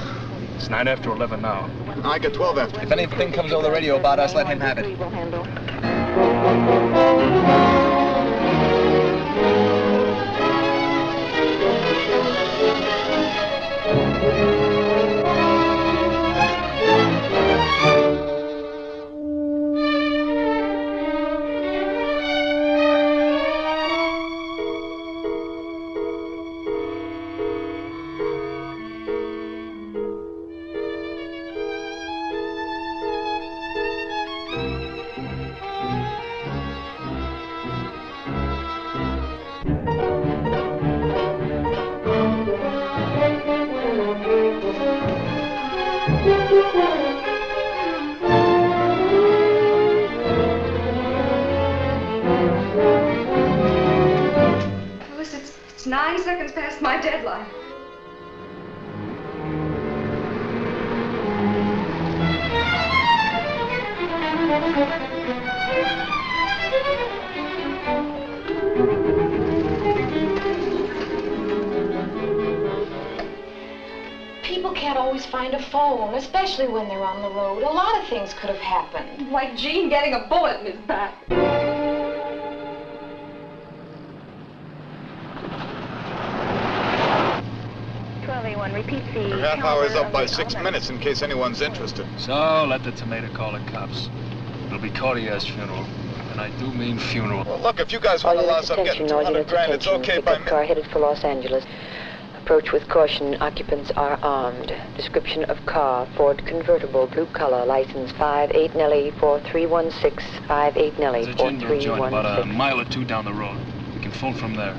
It's 9 after 11 now. I got 12 after. If anything comes over the radio about us, let him have it. It's 9 seconds past my deadline. People can't always find a phone, especially when they're on the road. A lot of things could have happened. Like Jean getting a bullet in his back. 12A1, repeat the... Her half hour is up by 6 minutes in case anyone's interested. So, let the tomato call the cops. It'll be Cortier's funeral. And I do mean funeral. Well, look, if you guys want to loss up getting 200 grand, it's okay by me. Car headed for Los Angeles. Approach with caution. Occupants are armed. Description of car: Ford convertible, blue color, license 58 Nelly 4316. 58 Nelly There's a gin mill joint about a 4316. mile or two down the road. We can phone from there.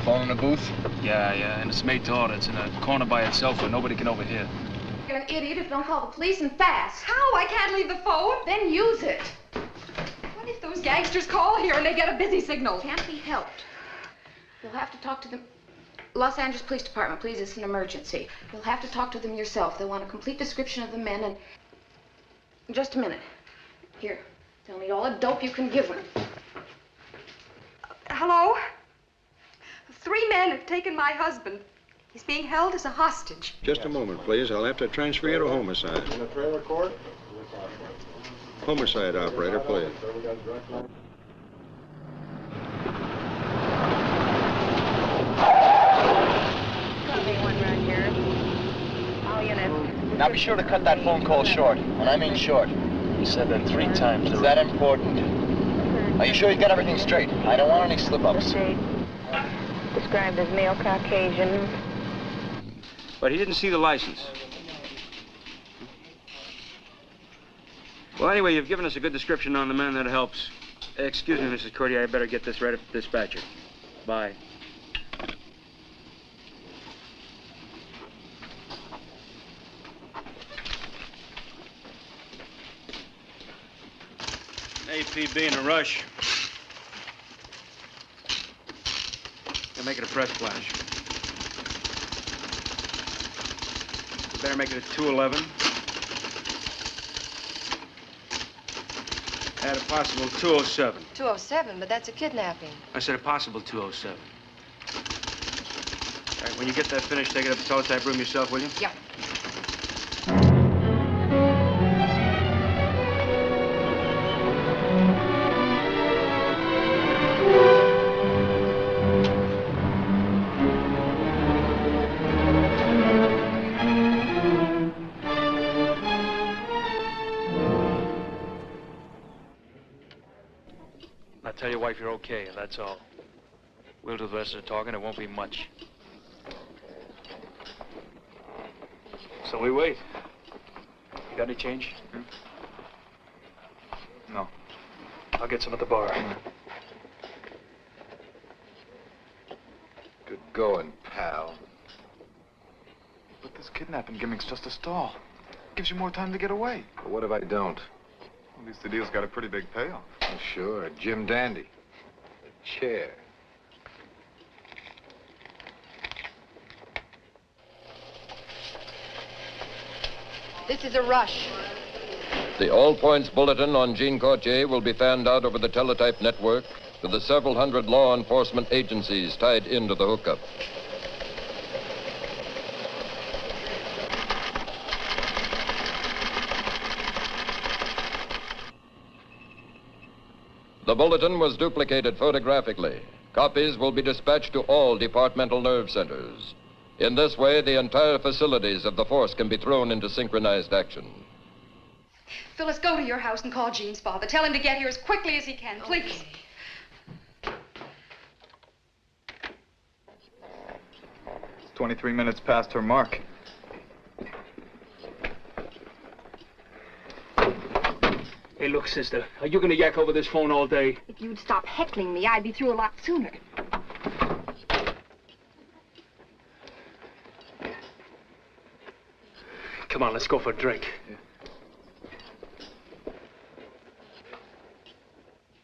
Phone in the booth? Yeah, and it's made to order. It's in a corner by itself where nobody can overhear. You're an idiot if you don't call the police and fast. How? I can't leave the phone. Then use it. What if those gangsters call here and they get a busy signal? Can't be helped. You'll have to talk to them. Los Angeles Police Department, please. It's an emergency. You'll have to talk to them yourself. They'll want a complete description of the men and... Just a minute. Here. They'll need all the dope you can give them. Hello? 3 men have taken my husband. He's being held as a hostage. Just a moment, please. I'll have to transfer you to homicide. In the trailer court? Homicide operator, please. Now be sure to cut that phone call short, and I mean short. He said that 3 times. Is that important? Are you sure you got everything straight? I don't want any slip-ups. Described as male Caucasian. But he didn't see the license. Well, anyway, you've given us a good description on the man. That helps. Excuse me, Mrs. Cordy, I better get this right up to the dispatcher. Bye. APB in a rush. You'll make it a press flash. You better make it a 211. Add a possible 207. 207, but that's a kidnapping. I said a possible 207. All right, when you get that finished, take it up to the teletype room yourself, will you? Yeah. Tell your wife you're okay, and that's all. We'll do the rest of the talking. It won't be much. So we wait. You got any change? No. I'll get some at the bar. Good going, pal. But this kidnapping gimmick's just a stall. Gives you more time to get away. But what if I don't? At least the deal's got a pretty big payoff. Oh, sure, Jim Dandy. A chair. This is a rush. The All Points Bulletin on Jean Courtier will be fanned out over the teletype network to the several hundred law enforcement agencies tied into the hookup. The bulletin was duplicated photographically. Copies will be dispatched to all departmental nerve centers. In this way, the entire facilities of the force can be thrown into synchronized action. Phyllis, go to your house and call Jean's father. Tell him to get here as quickly as he can, please. It's 23 minutes past her mark. Hey, look, sister, are you gonna yak over this phone all day? If you'd stop heckling me, I'd be through a lot sooner. Come on, let's go for a drink.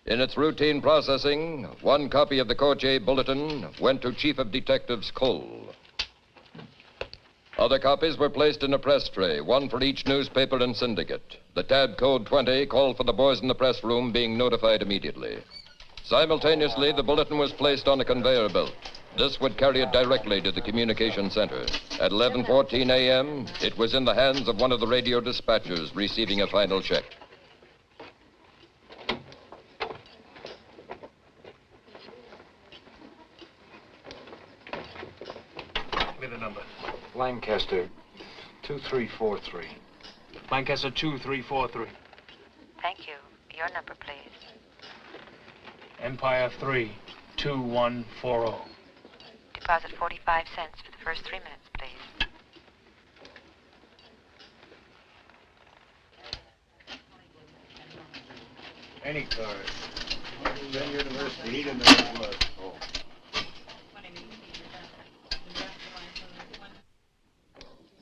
In its routine processing, one copy of the Courtier Bulletin went to Chief of Detectives Cole. Other copies were placed in a press tray, one for each newspaper and syndicate. The tab code 20 called for the boys in the press room being notified immediately. Simultaneously, the bulletin was placed on a conveyor belt. This would carry it directly to the communication center. At 11:14 a.m., it was in the hands of one of the radio dispatchers receiving a final check. Give me the number. Lancaster, 2343. Lancaster 2343. Thank you. Your number, please. Empire 3, 2140. Deposit 45 cents for the first 3 minutes, please. Any card. Then University, and then blood. Oh.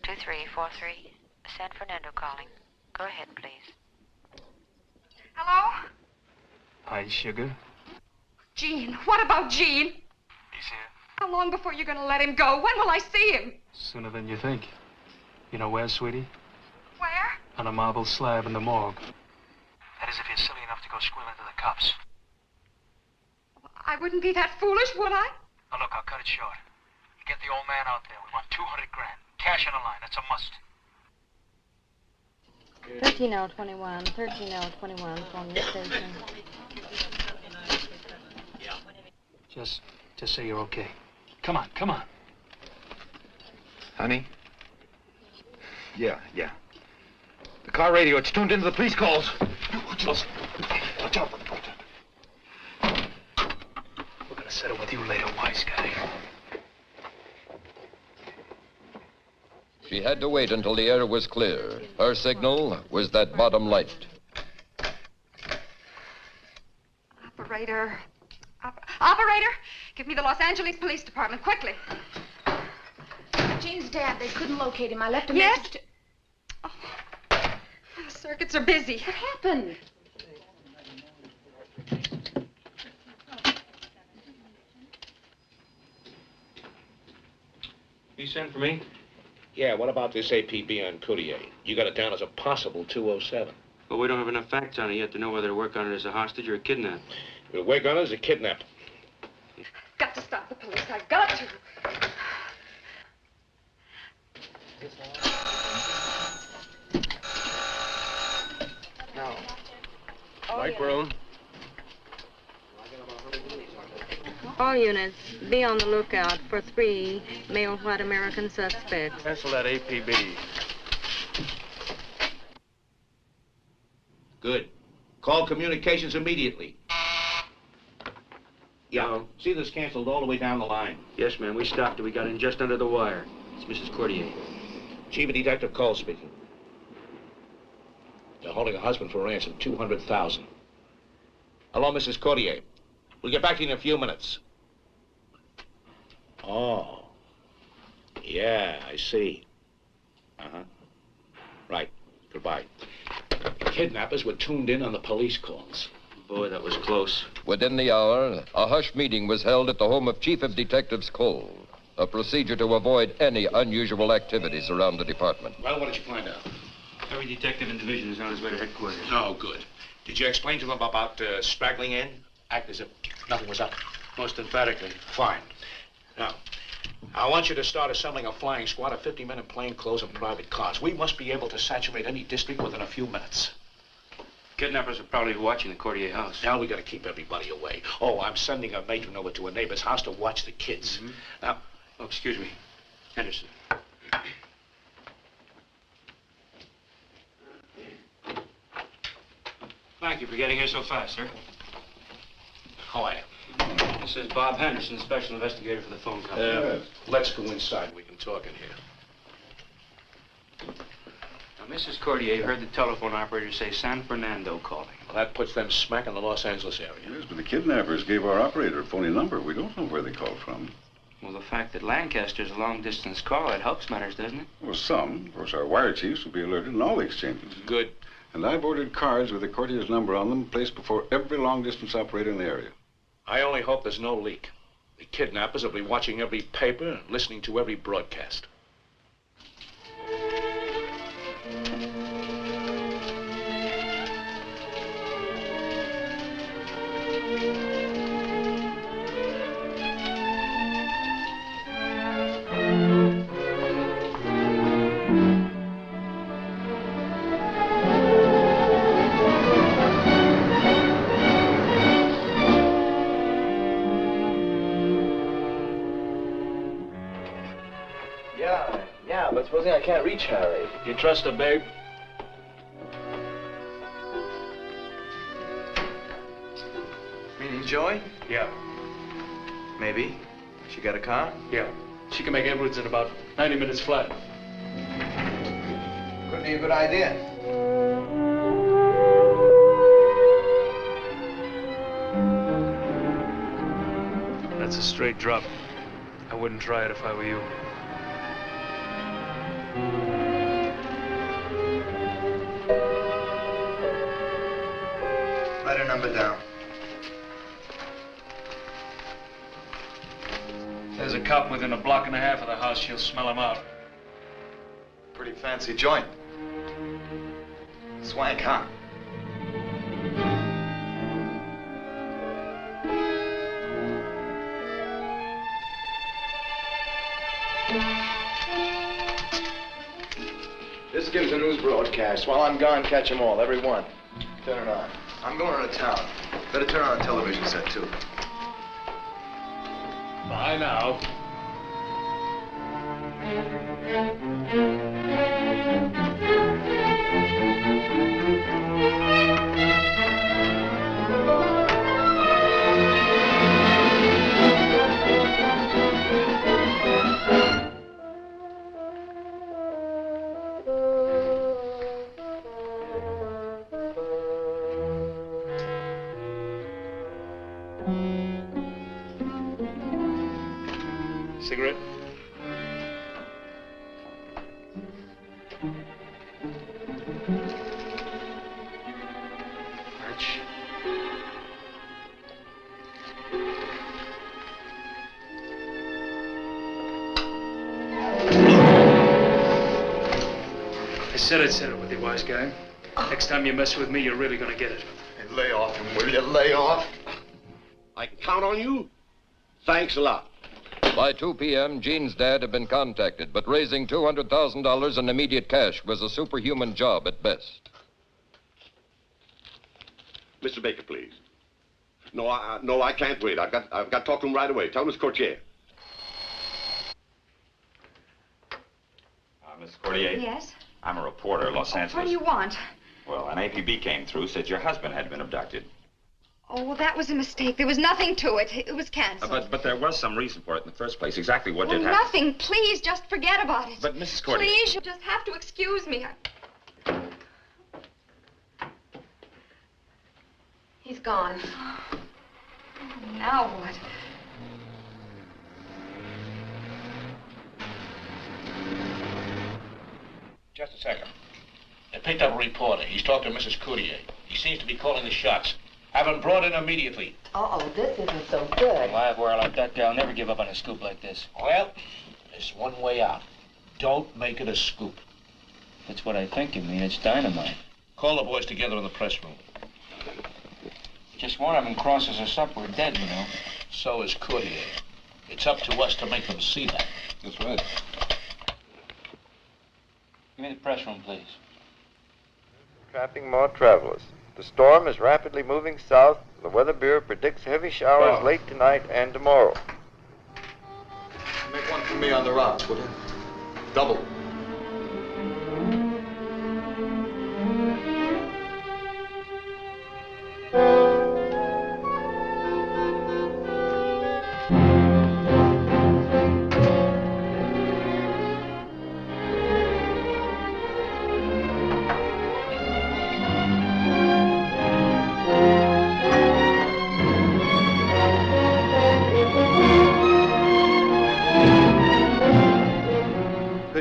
Two, 343. San Fernando calling. Go ahead, please. Hello? Hi, sugar. Jean. What about Jean? He's here. How long before you're going to let him go? When will I see him? Sooner than you think. You know where, sweetie? Where? On a marble slab in the morgue. That is if you're silly enough to go squealing to the cops. I wouldn't be that foolish, would I? Now, look, I'll cut it short. Get the old man out there. We want 200 grand. Cash on the line. That's a must. 13L21, 13L21 from the station. Just say you're okay. Come on, come on. Honey? Yeah. The car radio, it's tuned into the police calls. Watch out. We're gonna settle with you later, wise guy. She had to wait until the air was clear. Her signal was that bottom light. Operator. Operator, give me the Los Angeles Police Department, quickly. Jean's dad, they couldn't locate him. I left a Yes? message to... Oh, the circuits are busy. What happened? You sent for me? Yeah, what about this APB on Coutier? You got it down as a possible 207. Well, we don't have enough facts on it yet to know whether to work on it as a hostage or a kidnap. We'll work on it as a kidnap. Got to stop the police. I've got to. No. White room. All units, be on the lookout for 3 male white American suspects. Cancel that APB. Good. Call communications immediately. Yeah, see this canceled all the way down the line. Yes, ma'am. We stopped it. We got in just under the wire. It's Mrs. Courtier. Chief of Detective Cole speaking. They're holding a husband for ransom, 200,000. Hello, Mrs. Courtier. We'll get back to you in a few minutes. Oh. Yeah, I see. Uh-huh. Right. Goodbye. Kidnappers were tuned in on the police calls. Boy, that was close. Within the hour, a hush meeting was held at the home of Chief of Detectives Cole, a procedure to avoid any unusual activities around the department. Well, what did you find out? Every detective in division is on his way to headquarters. Oh, good. Did you explain to them about straggling in? Act as if Nothing was up. Most emphatically. Fine. Now, I want you to start assembling a flying squad of 50 men in plain clothes and private cars. We must be able to saturate any district within a few minutes. Kidnappers are probably watching the Courtier house. Now we got to keep everybody away. Oh, I'm sending a matron over to a neighbor's house to watch the kids. Now, oh, excuse me, Henderson. Thank you for getting here so fast, sir. How are you? This is Bob Henderson, special investigator for the phone company. Let's go inside. We can talk in here. Now, Mrs. Courtier heard the telephone operator say San Fernando calling. Well, that puts them smack in the Los Angeles area. Yes, but the kidnappers gave our operator a phony number. We don't know where they called from. Well, the fact that Lancaster's a long-distance call, that helps matters, doesn't it? Well, some. Of course, our wire chiefs will be alerted in all the exchanges. Good. And I've ordered cars with the Courtier's number on them placed before every long-distance operator in the area. I only hope there's no leak. The kidnappers will be watching every paper and listening to every broadcast. Yeah, but supposing I can't reach Harry. You trust her, babe? Meaning Joy? Yeah. Maybe. She got a car? Yeah. She can make Edwards in about 90 minutes flat. Could be a good idea. That's a straight drop. I wouldn't try it if I were you. Write her number down. There's a cop within a block and a half of the house. She'll smell him out. Pretty fancy joint. Swank, huh? This gives a news broadcast. While I'm gone, catch them all, every one. Turn it on. I'm going out of town. Better turn on the television set, too. Bye now. Cigarette? Arch. I said I'd settle with you, wise guy. Next time you mess with me, you're really gonna get it. Hey, lay off him, will you? Lay off. I can count on you? Thanks a lot. By 2 p.m., Jean's dad had been contacted, but raising $200,000 in immediate cash was a superhuman job at best. Mr. Baker, please. No, I can't wait. I've got to talk to him right away. Tell Miss Courtier. Miss Courtier? Yes? I'm a reporter, Los Angeles. What do you want? Well, an APB came through, said your husband had been abducted. Oh, well, that was a mistake. There was nothing to it. It was canceled. But there was some reason for it in the first place. Exactly what Well, did happen? nothing. Please, just forget about it. But, Mrs. Courtier... Please, you just have to excuse me. He's gone. Now what? Just a second. They picked up a reporter. He's talked to Mrs. Courtier. He seems to be calling the shots. Have him brought in immediately. Uh-oh, this isn't so good. Live wire like that guy'll never give up on a scoop like this. Well, there's one way out. Don't make it a scoop. That's what I think you mean. It's dynamite. Call the boys together in the press room. Just one of them crosses us up, we're dead, you know. So is Courtier. It's up to us to make them see that. That's right. Give me the press room, please. Trapping more travelers. The storm is rapidly moving south. The Weather Bureau predicts heavy showers late tonight and tomorrow. Make one for me on the rocks, would you? Double.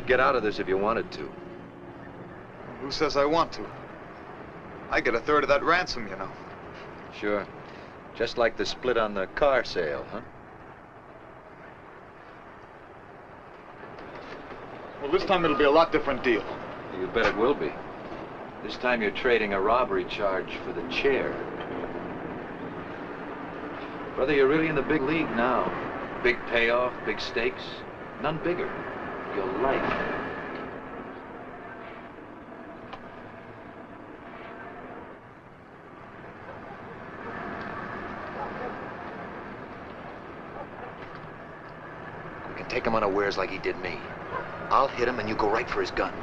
Get out of this if you wanted to. Who says I want to? I get a third of that ransom, you know. Sure. Just like the split on the car sale, huh? Well, this time it'll be a lot different deal. You bet it will be. This time you're trading a robbery charge for the chair. Brother, you're really in the big league now. Big payoff, big stakes. None bigger. Your life. We can take him unawares like he did me. I'll hit him and you go right for his gun.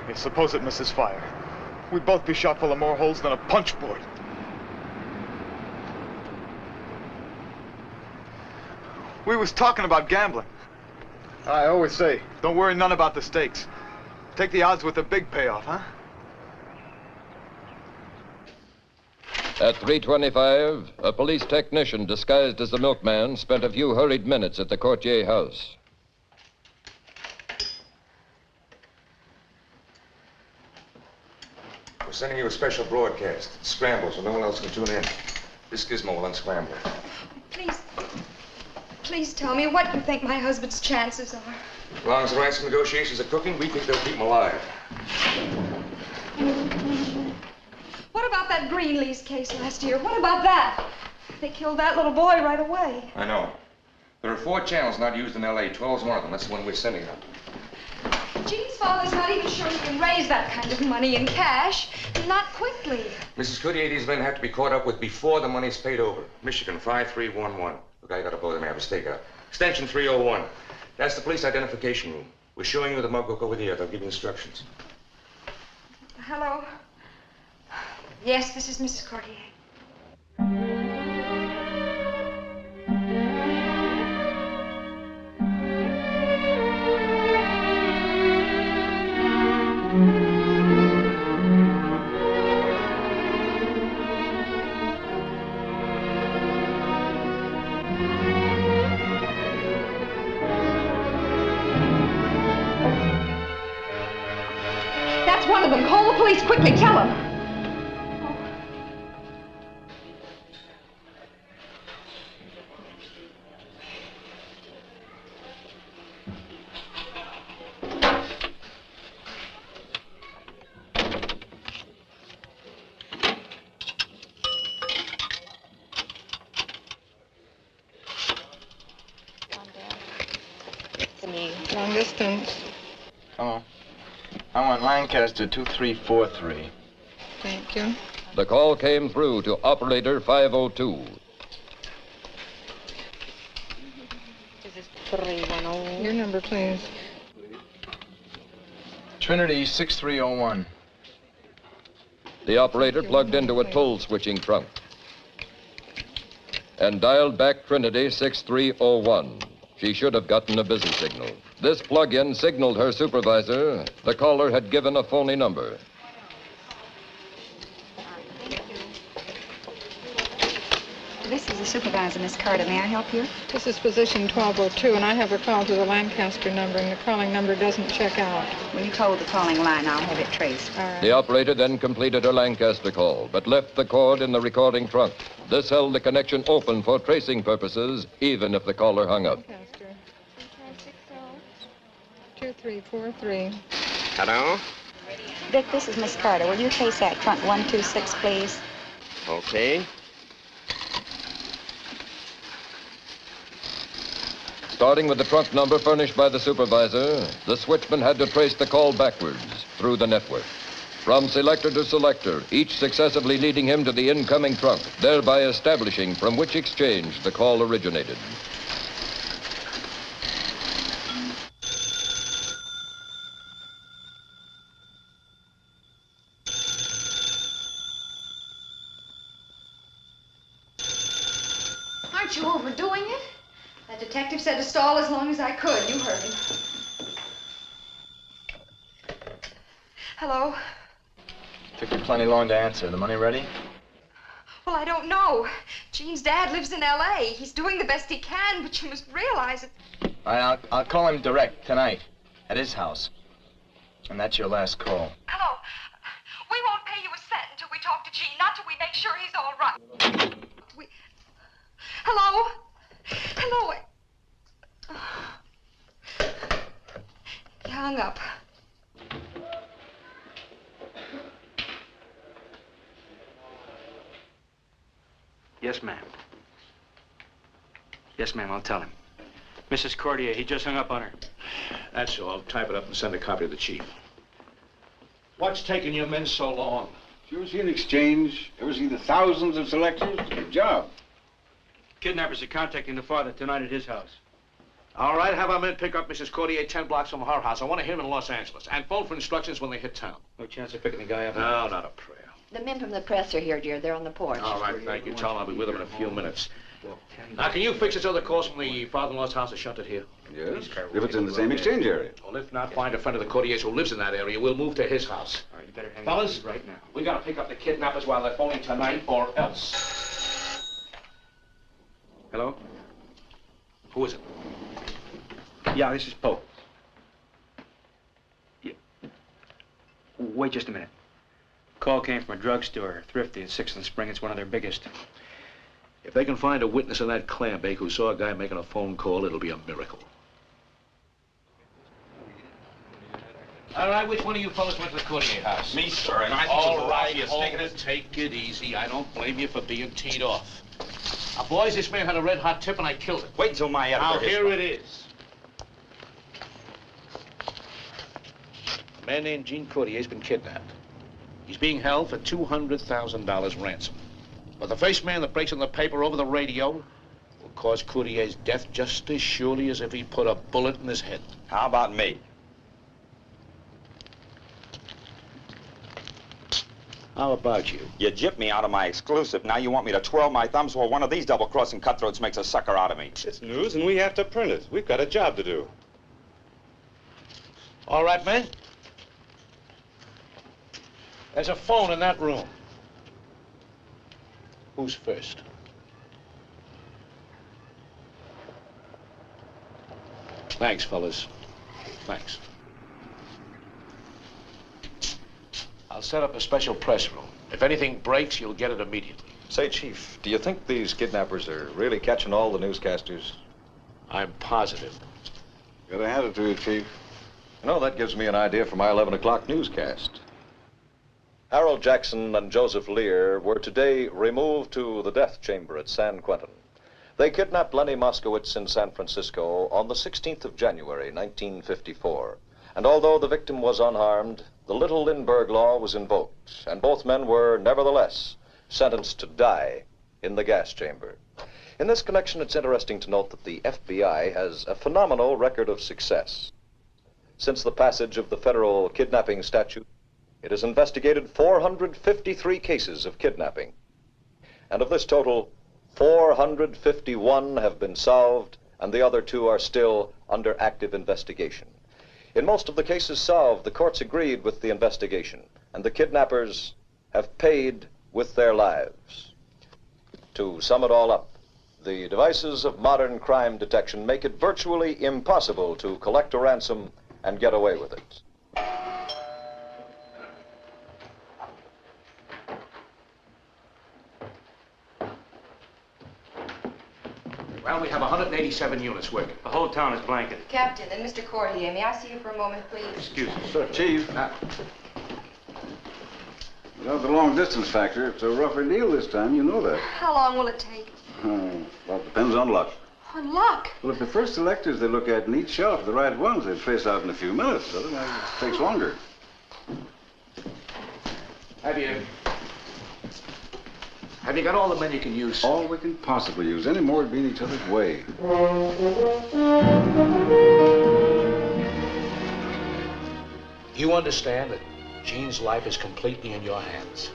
Hey, suppose it misses fire. We'd both be shot full of more holes than a punch board. We was talking about gambling. I always say, don't worry none about the stakes. Take the odds with the big payoff, huh? At 3:25, a police technician disguised as a milkman spent a few hurried minutes at the Courtier house. We're sending you a special broadcast. It's scrambled so no one else can tune in. This gizmo will unscramble it. Please tell me what you think my husband's chances are. As long as the ransom negotiations are cooking, we think they'll keep him alive. What about that Greenlee's case last year? What about that? They killed that little boy right away. I know. There are 4 channels not used in L.A. 12's one of them. That's the one we're sending out. Gene's father's not even sure he can raise that kind of money in cash. Not quickly. Mrs. Courtier, these men have to be caught up with before the money's paid over. Michigan 5311. Look, I got a boat and I have a stakeout. Extension 301. That's the police identification room. We're showing you the mug book over there. They'll give you instructions. Hello? Yes, this is Mrs. Courtier. That's one of them. Call the police quickly. Tell them. Long distance. Oh. I want Lancaster 2343. Thank you. The call came through to operator 502. This is 310. Your number, please. Trinity 6301. The operator plugged into a toll switching trunk and dialed back Trinity 6301. She should have gotten a busy signal. This plug-in signaled her supervisor the caller had given a phony number. This is the supervisor, Miss Carter. May I help you? This is position 1202, and I have a call to the Lancaster number, and the calling number doesn't check out. When you hold the calling line, I'll have it traced. All right. The operator then completed her Lancaster call, but left the cord in the recording trunk. This held the connection open for tracing purposes, even if the caller hung up. Lancaster. 2343. Hello? Vic, this is Miss Carter. Will you face that trunk 126, please? Okay. Starting with the trunk number furnished by the supervisor, the switchman had to trace the call backwards through the network. From selector to selector, each successively leading him to the incoming trunk, thereby establishing from which exchange the call originated. Aren't you overdoing it? That detective said to stall as long as I could. You heard him. Hello? Took you plenty long to answer. The money ready? Well, I don't know. Jean's dad lives in L.A. He's doing the best he can, but you must realize it. All right, I'll call him direct tonight at his house. And that's your last call. Hello? We won't pay you a cent until we talk to Jean, not till we make sure he's all right. Hello? Hello? He hung up. Yes, ma'am. Yes, ma'am, I'll tell him. Mrs. Cordier, he just hung up on her. That's all. Type it up and send a copy to the chief. What's taking your men so long? You ever see an exchange? Ever see the thousands of selectors? Good job. Kidnappers are contacting the father tonight at his house. All right, have our men pick up Mrs. Cordier 10 blocks from her house. I want to hear him in Los Angeles. And phone for instructions when they hit town. No chance of picking the guy up? No, not a prayer. The men from the press are here, dear. They're on the porch. All right, thank you. Tell them I'll be with them in a few minutes. Now, can you fix this other calls from the father-in-law's house is shunted here? Yes, if it's in the same exchange area. Well, if not, find a friend of the Cordiers who lives in that area. We'll move to his house. All right, you better hang Fellas, right now. We gotta pick up the kidnappers while they're phoning tonight, or else. Hello? Who is it? Yeah, this is Pope. Yeah. Wait just a minute. Call came from a drugstore, Thrifty, at 6th and Spring. It's one of their biggest. If they can find a witness in that clam bake who saw a guy making a phone call, it'll be a miracle. All right, which one of you fellas went to the Cordier house? Me, sir, and I think it was All right, obvious. hold it, take it easy. I don't blame you for being teed off. Now, boys, this man had a red-hot tip, and I killed it. Wait until my editor Now, hits here me. it is. A man named Gene Cortier's been kidnapped. He's being held for $200,000 ransom. But the first man that breaks in the paper over the radio will cause Courtier's death just as surely as if he put a bullet in his head. How about me? How about you? You gypped me out of my exclusive. Now you want me to twirl my thumbs while one of these double-crossing cutthroats makes a sucker out of me. It's news, and we have to print it. We've got a job to do. All right, men? There's a phone in that room. Who's first? Thanks, fellas. Thanks. I'll set up a special press room. If anything breaks, you'll get it immediately. Say, Chief, do you think these kidnappers are really catching all the newscasters? I'm positive. Gotta hand it to you, Chief. You know, that gives me an idea for my 11 o'clock newscast. Harold Jackson and Joseph Lear were today removed to the death chamber at San Quentin. They kidnapped Lenny Moskowitz in San Francisco on the 16th of January, 1954. And although the victim was unharmed, the Little Lindbergh Law was invoked, and both men were, nevertheless, sentenced to die in the gas chamber. In this connection, it's interesting to note that the FBI has a phenomenal record of success. Since the passage of the federal kidnapping statute, it has investigated 453 cases of kidnapping. And of this total, 451 have been solved, and the other 2 are still under active investigation. In most of the cases solved, the courts agreed with the investigation, and the kidnappers have paid with their lives. To sum it all up, the devices of modern crime detection make it virtually impossible to collect a ransom and get away with it. Well, we have 187 units working. The whole town is blanketed. Captain, and Mr. Cordier, may I see you for a moment, please? Excuse me. Sir, Chief. Without the long distance factor, it's a rougher deal this time. You know that. How long will it take? Well, it depends on luck. On luck. Well, if the first selectors they look at in each shelf are the right ones, they'd face out in a few minutes. Otherwise, it takes longer. Have you got all the men you can use? All we can possibly use. Any more would be in each other's way. You understand that Jean's life is completely in your hands.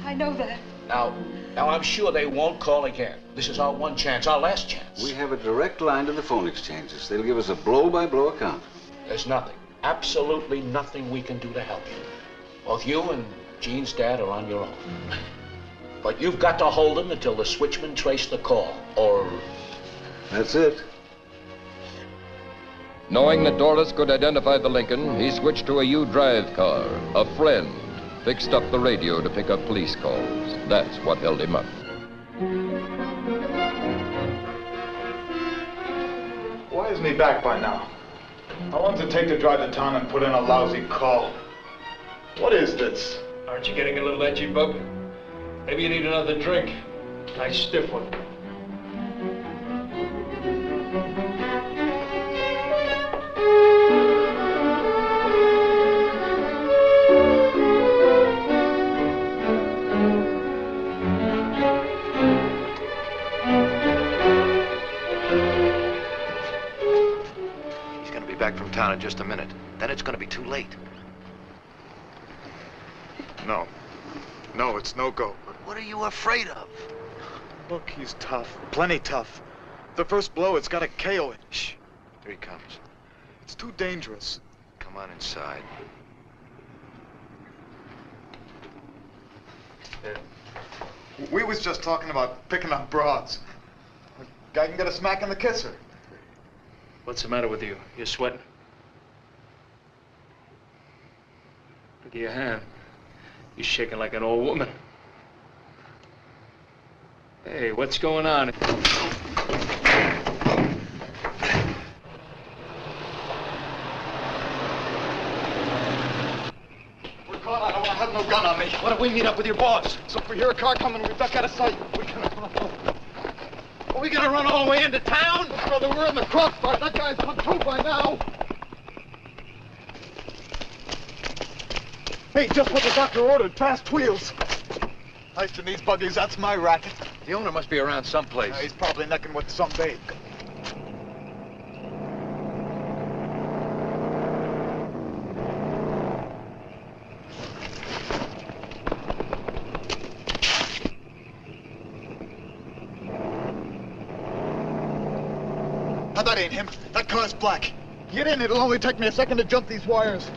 I know that. Now, I'm sure they won't call again. This is our one chance, our last chance. We have a direct line to the phone exchanges. They'll give us a blow-by-blow account. There's nothing, absolutely nothing we can do to help you. Both you and Jean's dad are on your own. But you've got to hold them until the switchman traced the call, or... That's it. Knowing that Doris could identify the Lincoln, he switched to a U-Drive car. A friend fixed up the radio to pick up police calls. That's what held him up. Why isn't he back by now? How long does it take to drive to town and put in a lousy call? What is this? Aren't you getting a little edgy, Bub? Maybe you need another drink. Nice stiff one. He's gonna be back from town in just a minute. Then it's gonna be too late. No. No, it's no go. What are you afraid of? Look, he's tough. Plenty tough. The first blow, it's got to KO it. Shh. Here he comes. It's too dangerous. Come on inside. We was just talking about picking up broads. A guy can get a smack in the kisser. What's the matter with you? You're sweating? Look at your hand. You're shaking like an old woman. Hey, what's going on? We're caught. I don't want to have no gun on me. What if we meet up with your boss? So if we hear a car coming, we've ducked out of sight. Are we gonna run all the way into town? Brother, we're in the crossfire. That guy's come through by now. Hey, just what the doctor ordered. Fast wheels. Ice in these buggies, that's my racket. The owner must be around someplace. He's probably necking with some babe. Now, that ain't him. That car's black. Get in, it'll only take me a second to jump these wires.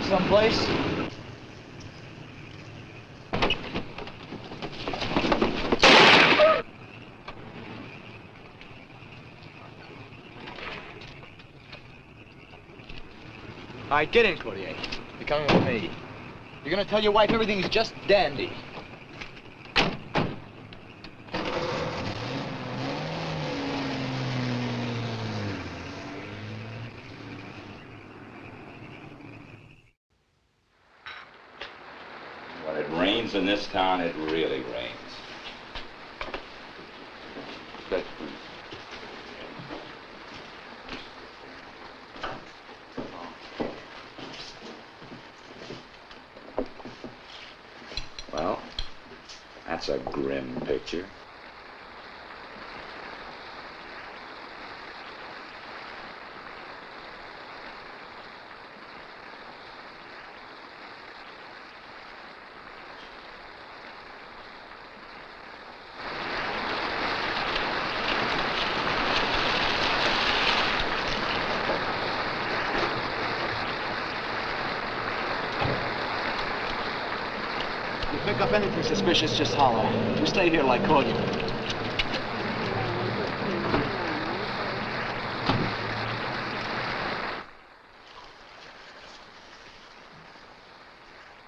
Someplace? All right, get in, Cordier. You're coming with me. You're gonna tell your wife everything's just dandy. When it rains in this town, it really rains. Well, that's a grim picture. Pick up anything suspicious, just holler. You stay here like Cordier.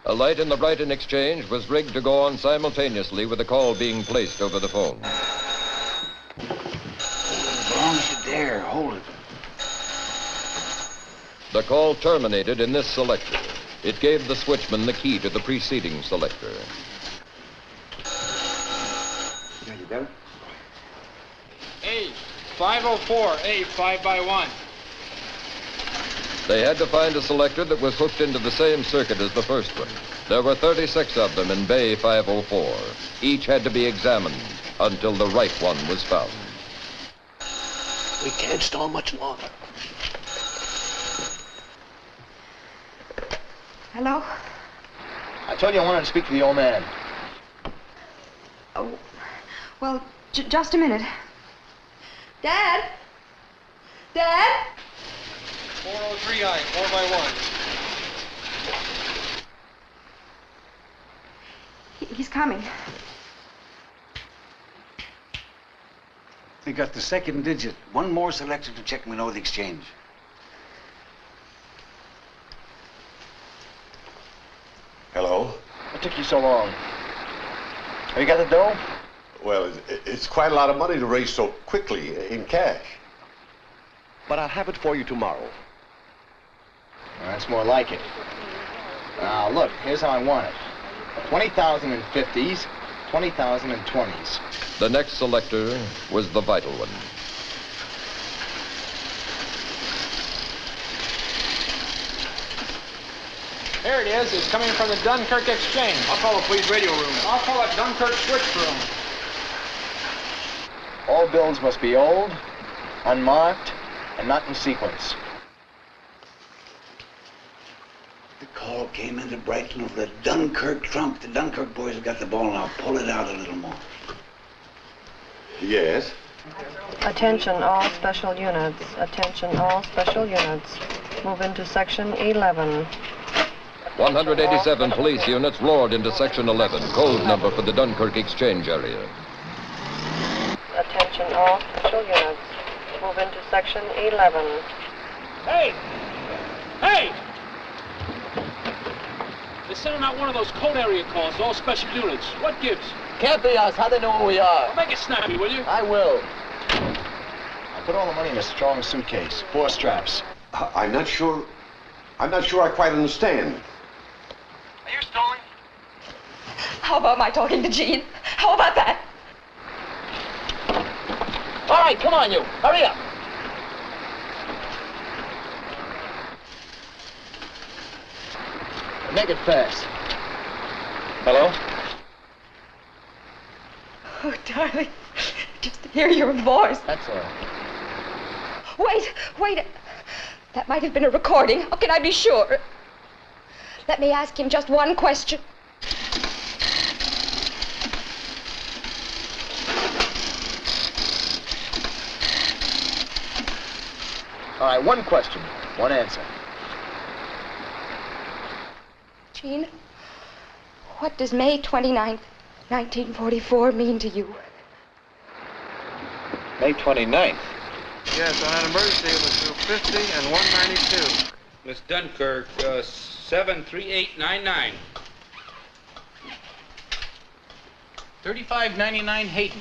A light in the Brighton Exchange was rigged to go on simultaneously with the call being placed over the phone. Don't you dare. Hold it. The call terminated in this selector. It gave the switchman the key to the preceding selector. Yeah, you got it? A, 504, A, 5 by 1. They had to find a selector that was hooked into the same circuit as the first one. There were 36 of them in Bay 504. Each had to be examined until the right one was found. We can't stall much longer. Hello? I told you I wanted to speak to the old man. Oh, well, just a minute. Dad? Dad? 403I, 4 by 1. He's coming. We got the second digit. One more selector to check and we know the exchange. Hello? What took you so long? Have you got the dough? Well, it's quite a lot of money to raise so quickly in cash. But I'll have it for you tomorrow. Well, that's more like it. Now, look, here's how I want it. 20,000 in 50s, 20,000 in 20s. The next selector was the vital one. Here it is. It's coming from the Dunkirk Exchange. I'll call the police radio room. I'll call it Dunkirk Switch Room. All bills must be old, unmarked, and not in sequence. The call came into Brighton over the Dunkirk trunk. The Dunkirk boys have got the ball now. Pull it out a little more. Yes? Attention all special units. Attention all special units. Move into section 11. 187 police units roared into Section 11, code number for the Dunkirk Exchange area. Attention all special units. Move into section 11. Hey! Hey! They're sending out one of those code area calls to all special units. What gives? Can't be us. How they know where we are? Well, make it snappy, will you? I will. I put all the money in a strong suitcase. 4 straps. I'm not sure I quite understand. Are you stalling? How about my talking to Jean? How about that? All right, come on, you. Hurry up. Make it fast. Hello? Oh, darling. Just to hear your voice. That's all. Wait. That might have been a recording. How can I be sure? Let me ask him just one question. All right, one question, one answer. Jean, what does May 29th, 1944 mean to you? May 29th? Yes, on an emergency, it was 250 and 192. Miss Dunkirk, 73899. 3599 Hayden.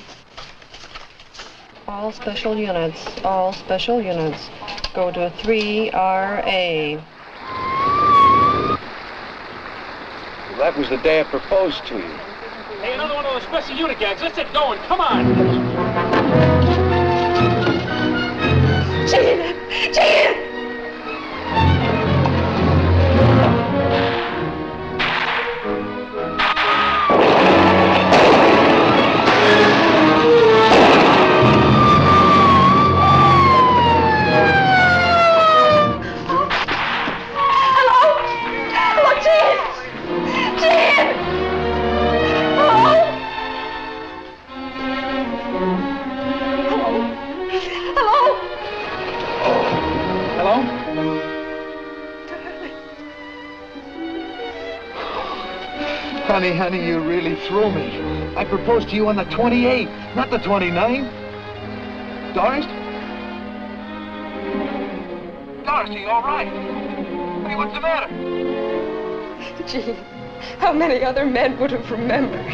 All special units. All special units. Go to 3RA. Well, that was the day I proposed to you. Hey, another one of those special unit gags. Let's get going. Come on. Jean! Honey, you really threw me. I proposed to you on the 28th, not the 29th. Doris? Doris, are you all right? Honey, what's the matter? Jean, how many other men would have remembered?